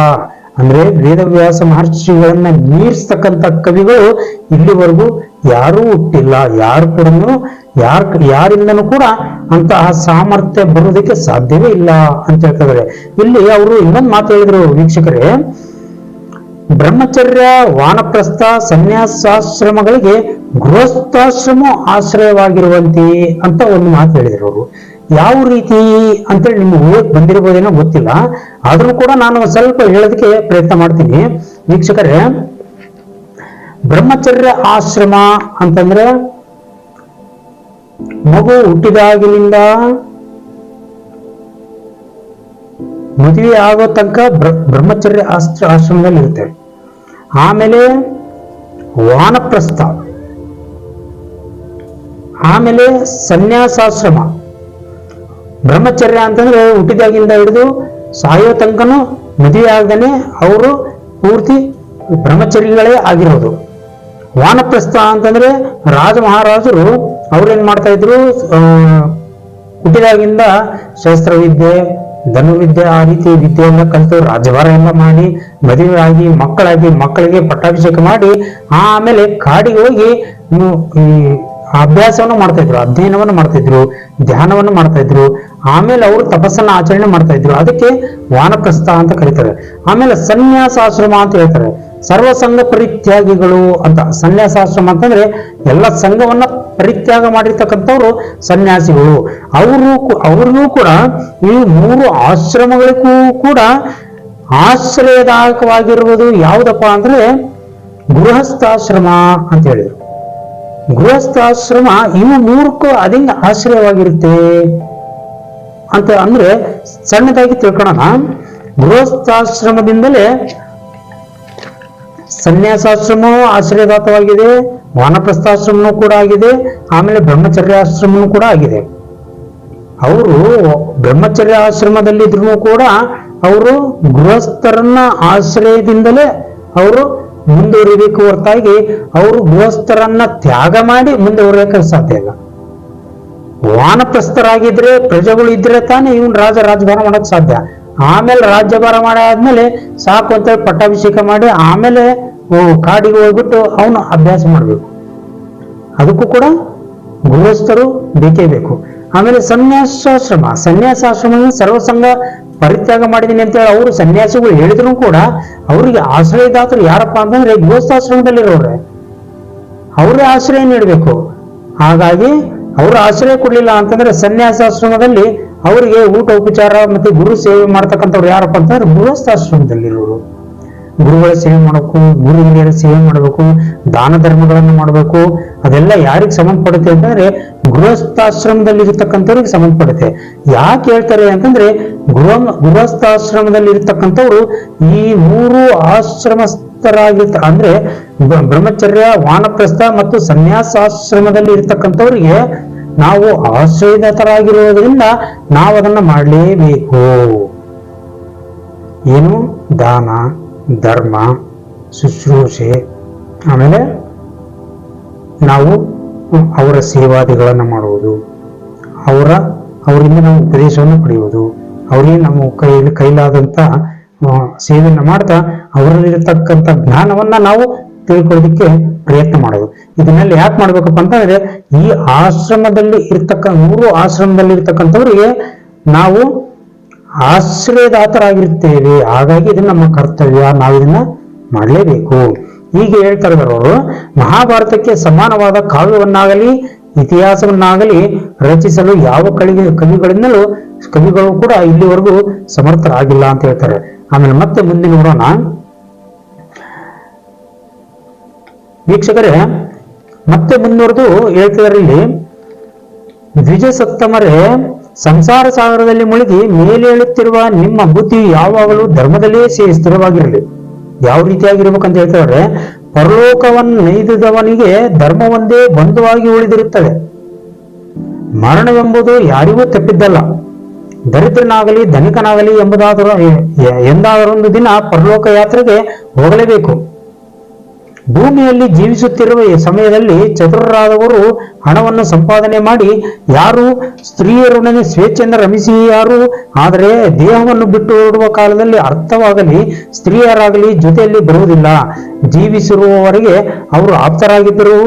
ಅಂದ್ರೆ ವೇದವ್ಯಾಸ ಮಹರ್ಷಿಗಳನ್ನ ಮೀರಿಸ್ತಕ್ಕಂಥ ಕವಿಗಳು ಇಲ್ಲಿವರೆಗೂ ಯಾರೂ ಹುಟ್ಟಿಲ್ಲ. ಯಾರಿಂದನೂ ಕೂಡ ಅಂತಹ ಸಾಮರ್ಥ್ಯ ಬರುವುದಕ್ಕೆ ಸಾಧ್ಯವೇ ಇಲ್ಲ ಅಂತ ಹೇಳ್ತಿದ್ದಾರೆ. ಇಲ್ಲಿ ಅವರು ಇನ್ನೊಂದು ಮಾತು ಹೇಳಿದ್ರು ವೀಕ್ಷಕರೇ, ಬ್ರಹ್ಮಚರ್ಯ, ವಾನಪ್ರಸ್ಥ, ಸನ್ಯಾಸಾಶ್ರಮಗಳಿಗೆ ಗೃಹಸ್ಥಾಶ್ರಮ ಆಶ್ರಯವಾಗಿರುವಂತೆ ಅಂತ ಒಂದು ಮಾತು ಹೇಳಿದ್ರು ಅವರು. ಯಾವ ರೀತಿ ಅಂತೇಳಿ ನಿಮ್ಗೆ ಓದಕ್ ಬಂದಿರಬಹುದೇನೋ ಗೊತ್ತಿಲ್ಲ, ಆದ್ರೂ ಕೂಡ ನಾನು ಸ್ವಲ್ಪ ಹೇಳೋದಕ್ಕೆ ಪ್ರಯತ್ನ ಮಾಡ್ತೀನಿ ವೀಕ್ಷಕರೇ. ಬ್ರಹ್ಮಚರ್ಯ ಆಶ್ರಮ ಅಂತಂದ್ರೆ ಮಗು ಹುಟ್ಟಿದಾಗಿನಿಂದ ಮದುವೆ ಆಗೋ ತನಕ ಬ್ರಹ್ಮಚರ್ಯ ಆಶ್ರಮದಲ್ಲಿ ಇರ್ತೇವೆ. ಆಮೇಲೆ ವಾನಪ್ರಸ್ಥ, ಆಮೇಲೆ ಸನ್ಯಾಸಾಶ್ರಮ. ಬ್ರಹ್ಮಚರ್ಯ ಅಂತಂದ್ರೆ ಹುಟ್ಟಿದಾಗಿಂದ ಹಿಡಿದು ಸಾಯೋ ತನಕನು ಮದುವೆ ಆಗದೇನೆ ಅವರು ಪೂರ್ತಿ ಬ್ರಹ್ಮಚರ್ಯಗಳೇ ಆಗಿರೋದು. ವಾನಪ್ರಸ್ಥ ಅಂತಂದ್ರೆ ರಾಜ ಮಹಾರಾಜರು ಅವ್ರೇನ್ ಮಾಡ್ತಾ ಇದ್ರು, ಹುಟ್ಟಿದಾಗಿಂದ ಶಸ್ತ್ರವಿದ್ಯೆ, ಧನುರ್ವಿದ್ಯೆ, ಆ ರೀತಿ ವಿದ್ಯೆ ಎಲ್ಲ ಕಲಿತು ರಾಜ್ಯಭಾರ ಎಲ್ಲ ಮಾಡಿ ಮದುವೆ ಆಗಿ ಮಕ್ಕಳಿಗೆ ಪಟ್ಟಾಭಿಷೇಕ ಮಾಡಿ ಆಮೇಲೆ ಕಾಡಿಗೆ ಹೋಗಿ ಈ ಅಭ್ಯಾಸವನ್ನು ಮಾಡ್ತಾ ಇದ್ರು, ಅಧ್ಯಯನವನ್ನು ಮಾಡ್ತಾ ಇದ್ರು, ಧ್ಯಾನವನ್ನು ಮಾಡ್ತಾ ಇದ್ರು. ಆಮೇಲೆ ಅವರು ತಪಸ್ಸನ್ನ ಆಚರಣೆ ಮಾಡ್ತಾ ಇದ್ರು. ಅದಕ್ಕೆ ವಾನಪ್ರಸ್ಥ ಅಂತ ಕರೀತಾರೆ. ಆಮೇಲೆ ಸನ್ಯಾಸಾಶ್ರಮ ಅಂತ ಹೇಳ್ತಾರೆ. ಸರ್ವಸಂಘ ಪರಿತ್ಯಾಗಿಗಳು ಅಂತ. ಸನ್ಯಾಸಾಶ್ರಮ ಅಂತಂದ್ರೆ ಎಲ್ಲ ಸಂಘವನ್ನ ಪರಿತ್ಯಾಗ ಮಾಡಿರ್ತಕ್ಕಂಥವ್ರು ಸನ್ಯಾಸಿಗಳು. ಅವ್ರಿಗೂ ಕೂಡ ಈ 3 ಆಶ್ರಮಗಳಿಗೂ ಕೂಡ ಆಶ್ರಯದಾಯಕವಾಗಿರುವುದು ಯಾವುದಪ್ಪ ಅಂದ್ರೆ ಗೃಹಸ್ಥಾಶ್ರಮ ಅಂತ ಹೇಳಿದ್ರು. ಗೃಹಸ್ಥಾಶ್ರಮ ಇವು 3ಕ್ಕೂ ಅದಿಂಗ ಆಶ್ರಯವಾಗಿರುತ್ತೆ ಅಂತ ಅಂದ್ರೆ ಸಣ್ಣದಾಗಿ ತಿಳ್ಕೊಳ್ಳೋಣ. ಗೃಹಸ್ಥಾಶ್ರಮದಿಂದಲೇ ಸನ್ಯಾಸಾಶ್ರಮವೂ ಆಶ್ರಯದಾತವಾಗಿದೆ, ವಾನಪ್ರಸ್ಥಾಶ್ರಮನೂ ಕೂಡ ಆಗಿದೆ, ಆಮೇಲೆ ಬ್ರಹ್ಮಚರ್ಯಾಶ್ರಮನೂ ಕೂಡ ಆಗಿದೆ. ಅವರು ಬ್ರಹ್ಮಚರ್ಯ ಆಶ್ರಮದಲ್ಲಿದ್ರು ಕೂಡ ಅವರು ಗೃಹಸ್ಥರನ್ನ ಆಶ್ರಯದಿಂದಲೇ ಅವರು ಮುಂದುವರಿಬೇಕು ಹೊರತಾಗಿ ಅವರು ಗೃಹಸ್ಥರನ್ನ ತ್ಯಾಗ ಮಾಡಿ ಮುಂದುವರಿಯಕ್ಕೆ ಸಾಧ್ಯ ಇಲ್ಲ. ವಾನಪ್ರಸ್ಥರಾಗಿದ್ರೆ ಪ್ರಜೆಗಳು ಇದ್ರೆ ತಾನೇ ಇವನ್ ರಾಜ್ಯಭಾರ ಮಾಡಕ್ ಸಾಧ್ಯ. ಆಮೇಲೆ ರಾಜ್ಯಭಾರ ಮಾಡಾದ್ಮೇಲೆ ಸಾಕು ಅಂತ ಪಟ್ಟಾಭಿಷೇಕ ಮಾಡಿ ಆಮೇಲೆ ಕಾಡಿಗೆ ಹೋಗ್ಬಿಟ್ಟು ಅವನು ಅಭ್ಯಾಸ ಮಾಡ್ಬೇಕು. ಅದಕ್ಕೂ ಕೂಡ ಗೃಹಸ್ಥರು ಬೇಕೇ ಬೇಕು. ಆಮೇಲೆ ಸನ್ಯಾಸಾಶ್ರಮ ಸರ್ವಸಂಘ ಪರಿತ್ಯಾಗ ಮಾಡಿದೀನಿ ಅಂತ ಹೇಳಿ ಅವರು ಸನ್ಯಾಸಿಗಳು ಹೇಳಿದ್ರು ಕೂಡ ಅವರಿಗೆ ಆಶ್ರಯದಾತರು ಯಾರಪ್ಪ ಅಂತಂದ್ರೆ ಗೃಹಸ್ಥಾಶ್ರಮದಲ್ಲಿರೋರೆ, ಅವರೇ ಆಶ್ರಯ ನೀಡಬೇಕು. ಹಾಗಾಗಿ ಅವರು ಆಶ್ರಯ ಕೊಡ್ಲಿಲ್ಲ ಅಂತಂದ್ರೆ ಸನ್ಯಾಸಾಶ್ರಮದಲ್ಲಿ ಅವರಿಗೆ ಊಟ ಉಪಚಾರ ಮತ್ತೆ ಗುರು ಸೇವೆ ಮಾಡ್ತಕ್ಕಂಥವ್ರು ಯಾರಪ್ಪ ಅಂತಂದ್ರೆ ಗೃಹಸ್ಥಾಶ್ರಮದಲ್ಲಿರೋರು. ಗುರುಗಳ ಸೇವೆ ಮಾಡಬೇಕು, ಗುರು ಹಿರಿಯರ ಸೇವೆ ಮಾಡಬೇಕು, ದಾನ ಧರ್ಮಗಳನ್ನು ಮಾಡಬೇಕು. ಅದೆಲ್ಲ ಯಾರಿಗೆ ಸಂಬಂಧಪಡುತ್ತೆ ಅಂತಂದ್ರೆ ಗೃಹಸ್ಥಾಶ್ರಮದಲ್ಲಿ ಇರತಕ್ಕಂಥವ್ರಿಗೆ ಸಂಬಂಧಪಡುತ್ತೆ. ಯಾಕೆ ಹೇಳ್ತಾರೆ ಅಂತಂದ್ರೆ ಗೃಹಸ್ಥಾಶ್ರಮದಲ್ಲಿ ಇರತಕ್ಕಂಥವ್ರು ಈ 3 ಆಶ್ರಮಸ್ಥರಾಗಿರ್ತ ಅಂದ್ರೆ ಬ್ರಹ್ಮಚರ್ಯ, ವಾನಪ್ರಸ್ಥ ಮತ್ತು ಸನ್ಯಾಸಾಶ್ರಮದಲ್ಲಿ ಇರ್ತಕ್ಕಂಥವ್ರಿಗೆ ನಾವು ಆಶ್ರಯದಾತರಾಗಿರುವುದರಿಂದ ನಾವು ಅದನ್ನ ಮಾಡಲೇಬೇಕು. ಏನು ದಾನ ಧರ್ಮ ಶುಶ್ರೂಷೆ, ಆಮೇಲೆ ನಾವು ಅವರ ಸೇವಾದಿಗಳನ್ನು ಮಾಡುವುದು, ಅವರಿಂದ ನಾವು ಉಪದೇಶವನ್ನು ಪಡೆಯುವುದು, ಅವರಿಗೆ ನಮ್ಮ ಕೈಲಾದಂತ ಸೇವೆಯನ್ನು ಮಾಡ್ತಾ ಅವರಲ್ಲಿರತಕ್ಕಂಥ ಜ್ಞಾನವನ್ನ ನಾವು ತಿಳ್ಕೊಳ್ಳೋದಕ್ಕೆ ಪ್ರಯತ್ನ ಮಾಡೋದು. ಇದನ್ನೆಲ್ಲ ಯಾಕೆ ಮಾಡ್ಬೇಕಪ್ಪ ಅಂತಂದ್ರೆ ಈ ಆಶ್ರಮದಲ್ಲಿ 3 ಆಶ್ರಮದಲ್ಲಿ ಇರ್ತಕ್ಕಂಥವ್ರಿಗೆ ನಾವು ಆಶ್ರಯದಾತರಾಗಿರ್ತೇವೆ. ಹಾಗಾಗಿ ಇದು ನಮ್ಮ ಕರ್ತವ್ಯ, ನಾವು ಇದನ್ನ ಮಾಡಲೇಬೇಕು. ಹೀಗೆ ಹೇಳ್ತಾ ಇದ್ದಾರೆ ಅವರು. ಮಹಾಭಾರತಕ್ಕೆ ಸಮಾನವಾದ ಕಾವ್ಯವನ್ನಾಗಲಿ ಇತಿಹಾಸವನ್ನಾಗಲಿ ರಚಿಸಲು ಯಾವ ಕವಿಗಳು ಕೂಡ ಇಲ್ಲಿವರೆಗೂ ಸಮರ್ಥರಾಗಿಲ್ಲ ಅಂತ ಹೇಳ್ತಾರೆ. ಆಮೇಲೆ ಮತ್ತೆ ಮುಂದೆ ನೋಡೋಣ ವೀಕ್ಷಕರೇ. ಮತ್ತೆ ಮುಂದುವರೆದು ಹೇಳ್ತಿದ್ದಾರೆ ಇಲ್ಲಿ, ದ್ವಿಜ ಸತ್ತಮರೇ, ಸಂಸಾರ ಸಾಗರದಲ್ಲಿ ಮುಳುಗಿ ಮೇಲೇಳುತ್ತಿರುವ ನಿಮ್ಮ ಬುದ್ಧಿ ಯಾವಾಗಲೂ ಧರ್ಮದಲ್ಲೇ ಸ್ಥಿರವಾಗಿರಲಿ. ಯಾವ ರೀತಿಯಾಗಿರ್ಬೇಕಂತ ಹೇಳ್ತಾರೆ, ಪರಲೋಕವನ್ನೈದುದವನಿಗೆ ಧರ್ಮವೊಂದೇ ಬಂಧುವಾಗಿ ಉಳಿದಿರುತ್ತದೆ. ಮರಣವೆಂಬುದು ಯಾರಿಗೂ ತಪ್ಪಿದ್ದಲ್ಲ. ದರಿದ್ರನಾಗಲಿ ಧನಿಕನಾಗಲಿ ಎಂದಾದರೊಂದು ದಿನ ಪರಲೋಕ ಯಾತ್ರೆಗೆ ಹೋಗಲೇಬೇಕು. ಭೂಮಿಯಲ್ಲಿ ಜೀವಿಸುತ್ತಿರುವ ಸಮಯದಲ್ಲಿ ಚತುರರಾದವರು ಹಣವನ್ನು ಸಂಪಾದನೆ ಮಾಡಿ ಯಾರು ಸ್ತ್ರೀಯರೊಡನೆ ಸ್ವೇಚ್ಛೆಯಿಂದ ರಮಿಸಿಯಾರು, ಆದರೆ ದೇಹವನ್ನು ಬಿಟ್ಟು ಓಡುವ ಕಾಲದಲ್ಲಿ ಅರ್ಥವಾಗಲಿ ಸ್ತ್ರೀಯರಾಗಲಿ ಜೊತೆಯಲ್ಲಿ ಬರುವುದಿಲ್ಲ. ಜೀವಿಸಿರುವವರೆಗೆ ಅವರು ಆಪ್ತರಾಗಿದ್ದರೂ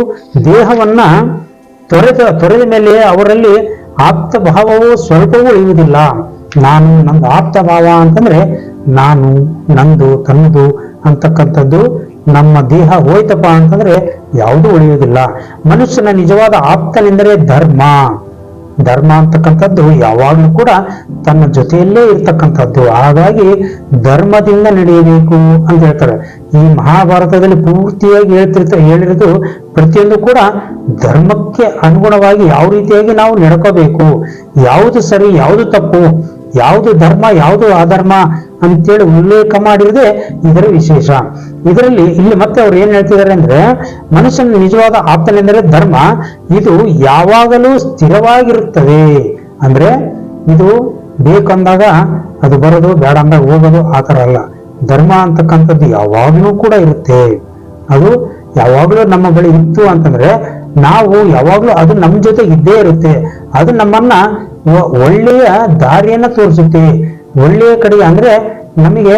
ದೇಹವನ್ನ ತೊರೆದ ಮೇಲೆ ಅವರಲ್ಲಿ ಆಪ್ತ ಭಾವವು ಸ್ವಲ್ಪವೂ ಉಳಿಯುವುದಿಲ್ಲ. ನಂದು ಆಪ್ತ ಭಾವ ಅಂತಂದ್ರೆ ನಾನು, ನಂದು, ತನ್ನದು ಅಂತಕ್ಕಂಥದ್ದು ನಮ್ಮ ದೇಹ ಹೋಯ್ತಪ್ಪ ಅಂತಂದ್ರೆ ಯಾವುದೂ ಉಳಿಯುವುದಿಲ್ಲ. ಮನುಷ್ಯನ ನಿಜವಾದ ಆಪ್ತನೆಂದರೆ ಧರ್ಮ ಅಂತಕ್ಕಂಥದ್ದು ಯಾವಾಗಲೂ ಕೂಡ ತನ್ನ ಜೊತೆಯಲ್ಲೇ ಇರ್ತಕ್ಕಂಥದ್ದು. ಹಾಗಾಗಿ ಧರ್ಮದಿಂದ ನಡೆಯಬೇಕು ಅಂತ ಹೇಳ್ತಾರೆ. ಈ ಮಹಾಭಾರತದಲ್ಲಿ ಪೂರ್ತಿಯಾಗಿ ಹೇಳಿರೋದು ಪ್ರತಿಯೊಂದು ಕೂಡ ಧರ್ಮಕ್ಕೆ ಅನುಗುಣವಾಗಿ ಯಾವ ರೀತಿಯಾಗಿ ನಾವು ನಡ್ಕೋಬೇಕು, ಯಾವುದು ಸರಿ ಯಾವುದು ತಪ್ಪು, ಯಾವುದು ಧರ್ಮ ಯಾವುದು ಅಧರ್ಮ ಅಂತೇಳಿ ಉಲ್ಲೇಖ ಮಾಡಿರದೆ ಇದರ ವಿಶೇಷ. ಇಲ್ಲಿ ಮತ್ತೆ ಅವ್ರು ಏನ್ ಹೇಳ್ತಿದ್ದಾರೆ ಅಂದ್ರೆ, ಮನುಷ್ಯನ ನಿಜವಾದ ಆಪ್ತನೆಂದರೆ ಧರ್ಮ, ಇದು ಯಾವಾಗಲೂ ಸ್ಥಿರವಾಗಿರುತ್ತದೆ. ಅಂದ್ರೆ ಇದು ಬೇಕಂದಾಗ ಅದು ಬರೋದು, ಬೇಡ ಅಂದಾಗ ಹೋಗೋದು, ಆ ತರ ಅಲ್ಲ. ಧರ್ಮ ಅಂತಕ್ಕಂಥದ್ದು ಯಾವಾಗ್ಲೂ ಕೂಡ ಇರುತ್ತೆ. ಅದು ಯಾವಾಗ್ಲೂ ನಮ್ಮ ಬಳಿ ಇತ್ತು ಅಂತಂದ್ರೆ ನಾವು ಯಾವಾಗ್ಲೂ ಅದು ನಮ್ಮ ಜೊತೆ ಇದ್ದೇ ಇರುತ್ತೆ. ಅದು ನಮ್ಮನ್ನ ಒಳ್ಳೆಯ ದಾರಿಯನ್ನ ತೋರಿಸುತ್ತೆ, ಒಳ್ಳೆಯ ಕಡೆ ಅಂದ್ರೆ ನಮಗೆ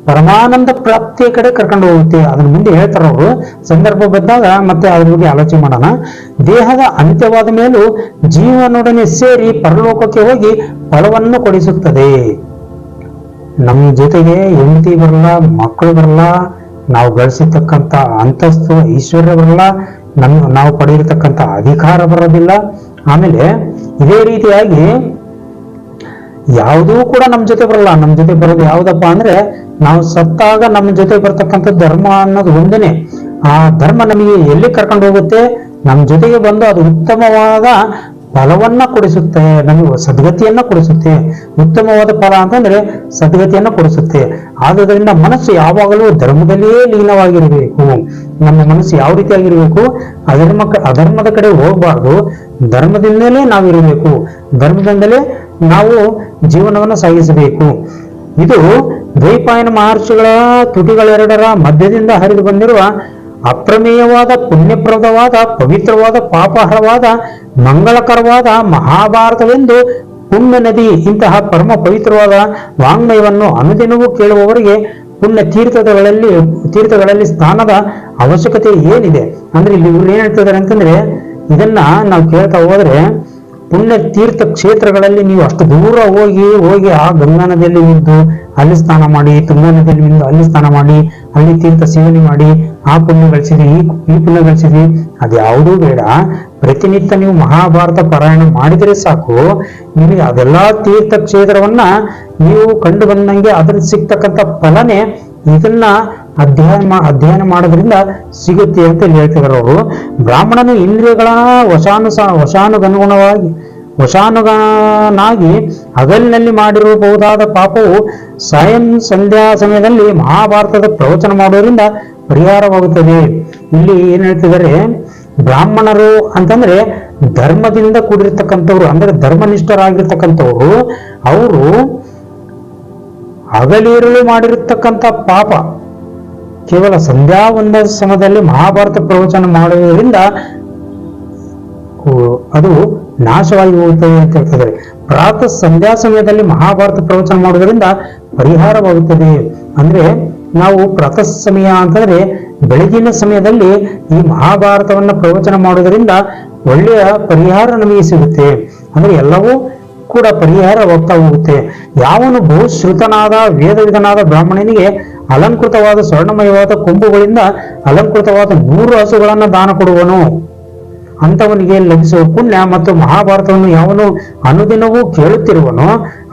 ಪರಮಾನಂದ ಪ್ರಾಪ್ತಿಯ ಕಡೆ ಕರ್ಕೊಂಡು ಹೋಗುತ್ತೆ. ಅದನ್ನ ಮುಂದೆ ಹೇಳ್ತಾರ ಅವರು, ಸಂದರ್ಭ ಬಂದಾಗ ಮತ್ತೆ ಅದ್ರ ಬಗ್ಗೆ ಆಲೋಚನೆ ಮಾಡೋಣ. ದೇಹದ ಅಂತ್ಯವಾದ ಮೇಲೂ ಜೀವನೊಡನೆ ಸೇರಿ ಪರಲೋಕಕ್ಕೆ ಹೋಗಿ ಫಲವನ್ನು ಕೊಡಿಸುತ್ತದೆ. ನಮ್ಮ ಜೊತೆಗೆ ಹೆಂಡತಿ ಬರಲ್ಲ, ಮಕ್ಕಳು ಬರಲ್ಲ, ನಾವು ಗಳಿಸಿರ್ತಕ್ಕಂಥ ಅಂತಸ್ತು ಐಶ್ವರ್ಯ ಬರಲ್ಲ, ನಾವು ಪಡೆದಿರ್ತಕ್ಕಂಥ ಅಧಿಕಾರ ಬರೋದಿಲ್ಲ. ಆಮೇಲೆ ಇದೇ ರೀತಿಯಾಗಿ ಯಾವುದೂ ಕೂಡ ನಮ್ಮ ಜೊತೆ ಬರಲ್ಲ. ನಮ್ಮ ಜೊತೆ ಬರೋದು ಯಾವ್ದಪ್ಪ ಅಂದ್ರೆ ನಾವು ಸತ್ತಾಗ ನಮ್ಮ ಜೊತೆ ಬರ್ತಕ್ಕಂಥ ಧರ್ಮ ಅನ್ನೋದು ಒಂದೇನೆ. ಆ ಧರ್ಮ ನಮಗೆ ಎಲ್ಲಿ ಕರ್ಕೊಂಡು ಹೋಗುತ್ತೆ? ನಮ್ಮ ಜೊತೆಗೆ ಬಂದು ಅದು ಉತ್ತಮವಾದ ಫಲವನ್ನ ಕೊಡಿಸುತ್ತೆ, ನಮಗೆ ಸದ್ಗತಿಯನ್ನ ಕೊಡಿಸುತ್ತೆ. ಉತ್ತಮವಾದ ಫಲ ಅಂತಂದ್ರೆ ಸದ್ಗತಿಯನ್ನ ಕೊಡಿಸುತ್ತೆ. ಆದುದರಿಂದ ಮನಸ್ಸು ಯಾವಾಗಲೂ ಧರ್ಮದಲ್ಲಿಯೇ ಲೀನವಾಗಿರಬೇಕು. ನಮ್ಮ ಮನಸ್ಸು ಯಾವ ರೀತಿಯಾಗಿರ್ಬೇಕು? ಅಧರ್ಮದ ಕಡೆ ಹೋಗಬಾರ್ದು. ಧರ್ಮದಿಂದಲೇ ನಾವಿರಬೇಕು, ಧರ್ಮದಿಂದಲೇ ನಾವು ಜೀವನವನ್ನು ಸಾಗಿಸಬೇಕು. ಇದು ದ್ವೈಪಾಯನ ಮಹರ್ಷಿಗಳ ತುಟಿಗಳೆರಡರ ಮಧ್ಯದಿಂದ ಹರಿದು ಬಂದಿರುವ ಅಪ್ರಮೇಯವಾದ, ಪುಣ್ಯಪ್ರದವಾದ, ಪವಿತ್ರವಾದ, ಪಾಪಹರವಾದ, ಮಂಗಳಕರವಾದ ಮಹಾಭಾರತವೆಂದು ಪುಣ್ಯ ನದಿ ಇಂತಹ ಪರಮ ಪವಿತ್ರವಾದ ವಾಂಗ್ಮಯವನ್ನು ಅನುದಿನವೂ ಕೇಳುವವರಿಗೆ ಪುಣ್ಯ ತೀರ್ಥಗಳಲ್ಲಿ ಸ್ನಾನದ ಅವಶ್ಯಕತೆ ಏನಿದೆ? ಅಂದ್ರೆ ಇಲ್ಲಿ ಇವ್ರು ಏನ್ ಹೇಳ್ತಿದ್ದಾರೆ ಅಂತಂದ್ರೆ, ಇದನ್ನ ನಾವು ಕೇಳ್ತಾ ಹೋದ್ರೆ ಪುಣ್ಯ ತೀರ್ಥ ಕ್ಷೇತ್ರಗಳಲ್ಲಿ ನೀವು ಅಷ್ಟು ದೂರ ಹೋಗಿ ಆ ಗಂಗಾ ನದಿಯಲ್ಲಿ ನಿಂತು ಅಲ್ಲಿ ಸ್ನಾನ ಮಾಡಿ, ತುಂಗಾ ನದಿಯಲ್ಲಿ ನಿಂತು ಅಲ್ಲಿ ಸ್ನಾನ ಮಾಡಿ, ಅಲ್ಲಿ ತೀರ್ಥ ಸೇವನೆ ಮಾಡಿ ಆ ಪುಣ್ಯ ಗಳಿಸಿದ್ವಿ, ಈ ಪುಣ್ಯ ಗಳಿಸಿದ್ವಿ, ಅದ್ಯಾವುದೂ ಬೇಡ. ಪ್ರತಿನಿತ್ಯ ನೀವು ಮಹಾಭಾರತ ಪಾರಾಯಣ ಮಾಡಿದರೆ ಸಾಕು, ನಿಮಗೆ ಅದೆಲ್ಲಾ ತೀರ್ಥ ಕ್ಷೇತ್ರವನ್ನ ನೀವು ಕಂಡು ಬಂದಂಗೆ ಅದ್ರ ಸಿಗ್ತಕ್ಕಂಥ ಫಲನೇ ಇದನ್ನ ಅಧ್ಯಯನ ಮಾಡೋದ್ರಿಂದ ಸಿಗುತ್ತೆ ಅಂತ ಹೇಳ್ತಿದ್ದಾರೆ ಅವರು. ಬ್ರಾಹ್ಮಣನು ಇಂದ್ರಿಯಗಳ ವಶಾನುಗನಾಗಿ ಹಗಲಿನಲ್ಲಿ ಮಾಡಿರಬಹುದಾದ ಪಾಪವು ಸಂಧ್ಯಾ ಸಮಯದಲ್ಲಿ ಮಹಾಭಾರತದ ಪ್ರವಚನ ಮಾಡೋದ್ರಿಂದ ಪರಿಹಾರವಾಗುತ್ತದೆ. ಇಲ್ಲಿ ಏನ್ ಹೇಳ್ತಿದ್ದಾರೆ? ಬ್ರಾಹ್ಮಣರು ಅಂತಂದ್ರೆ ಧರ್ಮದಿಂದ ಕೂಡಿರ್ತಕ್ಕಂಥವ್ರು, ಅಂದ್ರೆ ಧರ್ಮನಿಷ್ಠರಾಗಿರ್ತಕ್ಕಂಥವ್ರು. ಅವರು ಹಗಲಿರುಳು ಮಾಡಿರತಕ್ಕಂಥ ಪಾಪ ಕೇವಲ ಸಂಧ್ಯಾ ಸಮಯದಲ್ಲಿ ಮಹಾಭಾರತ ಪ್ರವಚನ ಮಾಡುವುದರಿಂದ ಅದು ನಾಶವಾಗಿ ಹೋಗುತ್ತದೆ ಅಂತ ಹೇಳ್ತಿದ್ದಾರೆ. ಪ್ರಾತಃ ಸಂಧ್ಯಾ ಸಮಯದಲ್ಲಿ ಮಹಾಭಾರತ ಪ್ರವಚನ ಮಾಡುವುದರಿಂದ ಪರಿಹಾರವಾಗುತ್ತದೆ. ಅಂದ್ರೆ ನಾವು ಪ್ರಾತಃ ಸಮಯ ಅಂತಂದ್ರೆ ಬೆಳಗಿನ ಸಮಯದಲ್ಲಿ ಈ ಮಹಾಭಾರತವನ್ನ ಪ್ರವಚನ ಮಾಡುವುದರಿಂದ ಒಳ್ಳೆಯ ಪರಿಹಾರ ನಮಗೆ ಸಿಗುತ್ತೆ. ಅಂದ್ರೆ ಎಲ್ಲವೂ ಕೂಡ ಪರಿಹಾರವಾಗ್ತಾ ಹೋಗುತ್ತೆ. ಯಾವನು ಬಹುಶ್ರುತನಾದ ವೇದವಿಧನಾದ ಬ್ರಾಹ್ಮಣನಿಗೆ ಅಲಂಕೃತವಾದ ಸ್ವರ್ಣಮಯವಾದ ಕೊಂಬುಗಳಿಂದ ಅಲಂಕೃತವಾದ 100 ಹಸುಗಳನ್ನ ದಾನ ಕೊಡುವನು, ಅಂತವನಿಗೆ ಲಭಿಸುವ ಪುಣ್ಯ ಮತ್ತು ಮಹಾಭಾರತವನ್ನು ಯಾವನು ಅನುದಿನವೂ ಕೇಳುತ್ತಿರುವನೋ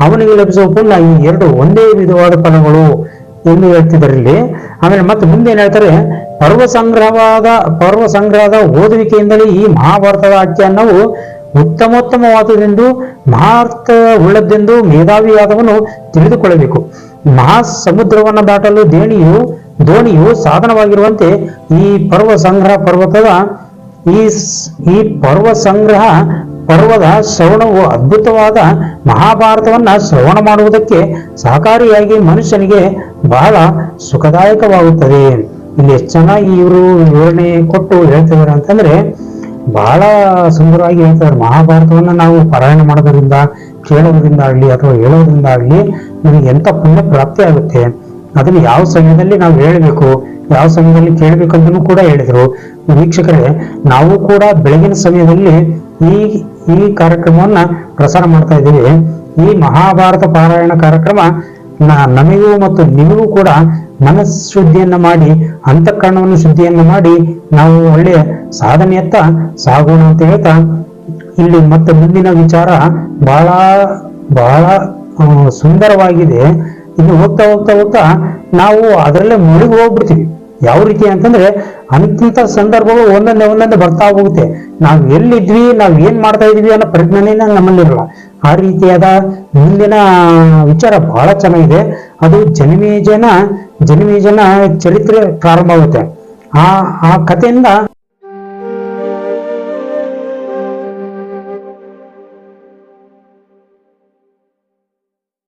ಅವನಿಗೆ ಲಭಿಸುವ ಪುಣ್ಯ, ಈ ಎರಡು ಒಂದೇ ವಿಧವಾದ ಫಲಗಳು ಎಂದು ಹೇಳ್ತಿದ್ದಾರೆ ಇಲ್ಲಿ. ಆಮೇಲೆ ಮತ್ತೆ ಮುಂದೆ ಏನ್ ಹೇಳ್ತಾರೆ? ಪರ್ವ ಸಂಗ್ರಹದ ಓದುವಿಕೆಯಿಂದಲೇ ಈ ಮಹಾಭಾರತದ ಆಖ್ಯಾನವು ಉತ್ತಮೋತ್ತಮವಾದದೆಂದು ಮಹಾರ್ಥ ಉಳ್ಳದ್ದೆಂದು ಮೇಧಾವಿಯಾದವನು ತಿಳಿದುಕೊಳ್ಳಬೇಕು. ಮಹಾ ಸಮುದ್ರವನ್ನು ದಾಟಲು ದೋಣಿಯು ಸಾಧನವಾಗಿರುವಂತೆ ಈ ಪರ್ವ ಸಂಗ್ರಹ ಪರ್ವದ ಶ್ರವಣವು ಅದ್ಭುತವಾದ ಮಹಾಭಾರತವನ್ನ ಶ್ರವಣ ಮಾಡುವುದಕ್ಕೆ ಸಹಕಾರಿಯಾಗಿ ಮನುಷ್ಯನಿಗೆ ಬಹಳ ಸುಖದಾಯಕವಾಗುತ್ತದೆ. ಇಲ್ಲಿ ಎಷ್ಟು ಚೆನ್ನಾಗಿ ಇವರು ವಿವರಣೆ ಕೊಟ್ಟು ಹೇಳ್ತಿದ್ದಾರೆ ಅಂತಂದ್ರೆ ಬಹಳ ಸುಂದರವಾಗಿ ಹೇಳ್ತಾರೆ. ಮಹಾಭಾರತವನ್ನ ನಾವು ಪಾರಾಯಣ ಮಾಡೋದ್ರಿಂದ, ಕೇಳೋದ್ರಿಂದ ಆಗ್ಲಿ ಅಥವಾ ಹೇಳೋದ್ರಿಂದ ಆಗ್ಲಿ ನಮಗೆ ಎಂತ ಪುಣ್ಯ ಪ್ರಾಪ್ತಿ ಆಗುತ್ತೆ. ಅದನ್ನು ಯಾವ ಸಮಯದಲ್ಲಿ ನಾವು ಹೇಳ್ಬೇಕು, ಯಾವ ಸಮಯದಲ್ಲಿ ಕೇಳ್ಬೇಕಂತನೂ ಕೂಡ ಹೇಳಿದ್ರು. ವೀಕ್ಷಕರೇ, ನಾವು ಕೂಡ ಬೆಳಗಿನ ಸಮಯದಲ್ಲಿ ಈ ಕಾರ್ಯಕ್ರಮವನ್ನ ಪ್ರಸಾರ ಮಾಡ್ತಾ ಇದ್ದೀವಿ. ಈ ಮಹಾಭಾರತ ಪಾರಾಯಣ ಕಾರ್ಯಕ್ರಮ ನಮಗೂ ಮತ್ತು ನಿಮಗೂ ಕೂಡ ಮನಃಶುದ್ಧಿಯನ್ನ ಮಾಡಿ, ಅಂತಃಕರಣವನ್ನು ಶುದ್ಧಿಯನ್ನ ಮಾಡಿ ನಾವು ಒಳ್ಳೆಯ ಸಾಧನೆಯತ್ತ ಸಾಗೋಣ ಅಂತ ಹೇಳ್ತಾ, ಇಲ್ಲಿ ಮತ್ತೆ ಮುಂದಿನ ವಿಚಾರ ಬಹಳ ಬಹಳ ಸುಂದರವಾಗಿದೆ. ಇನ್ನು ಹೋಗ್ತಾ ನಾವು ಅದರಲ್ಲೇ ಮುಳುಗಿ ಹೋಗ್ಬಿಡ್ತೀವಿ. ಯಾವ ರೀತಿ ಅಂತಂದ್ರೆ ಅಂತಿಂತ ಸಂದರ್ಭಗಳು ಒಂದೊಂದೇ ಬರ್ತಾ ಹೋಗುತ್ತೆ. ನಾವ್ ಎಲ್ಲಿದ್ವಿ, ನಾವ್ ಏನ್ ಮಾಡ್ತಾ ಇದೀವಿ ಅನ್ನೋ ಪ್ರಜ್ಞೆನೇ ನಮ್ಮಲ್ಲಿರಲ್ಲ. ಆ ರೀತಿಯಾದ ಮುಂದಿನ ವಿಚಾರ ಬಹಳ ಚೆನ್ನಾಗಿದೆ. ಅದು ಜನಿಮೇಜನ ಚರಿತ್ರೆ ಪ್ರಾರಂಭ ಆಗುತ್ತೆ. ಆ ಕಥೆಯಿಂದ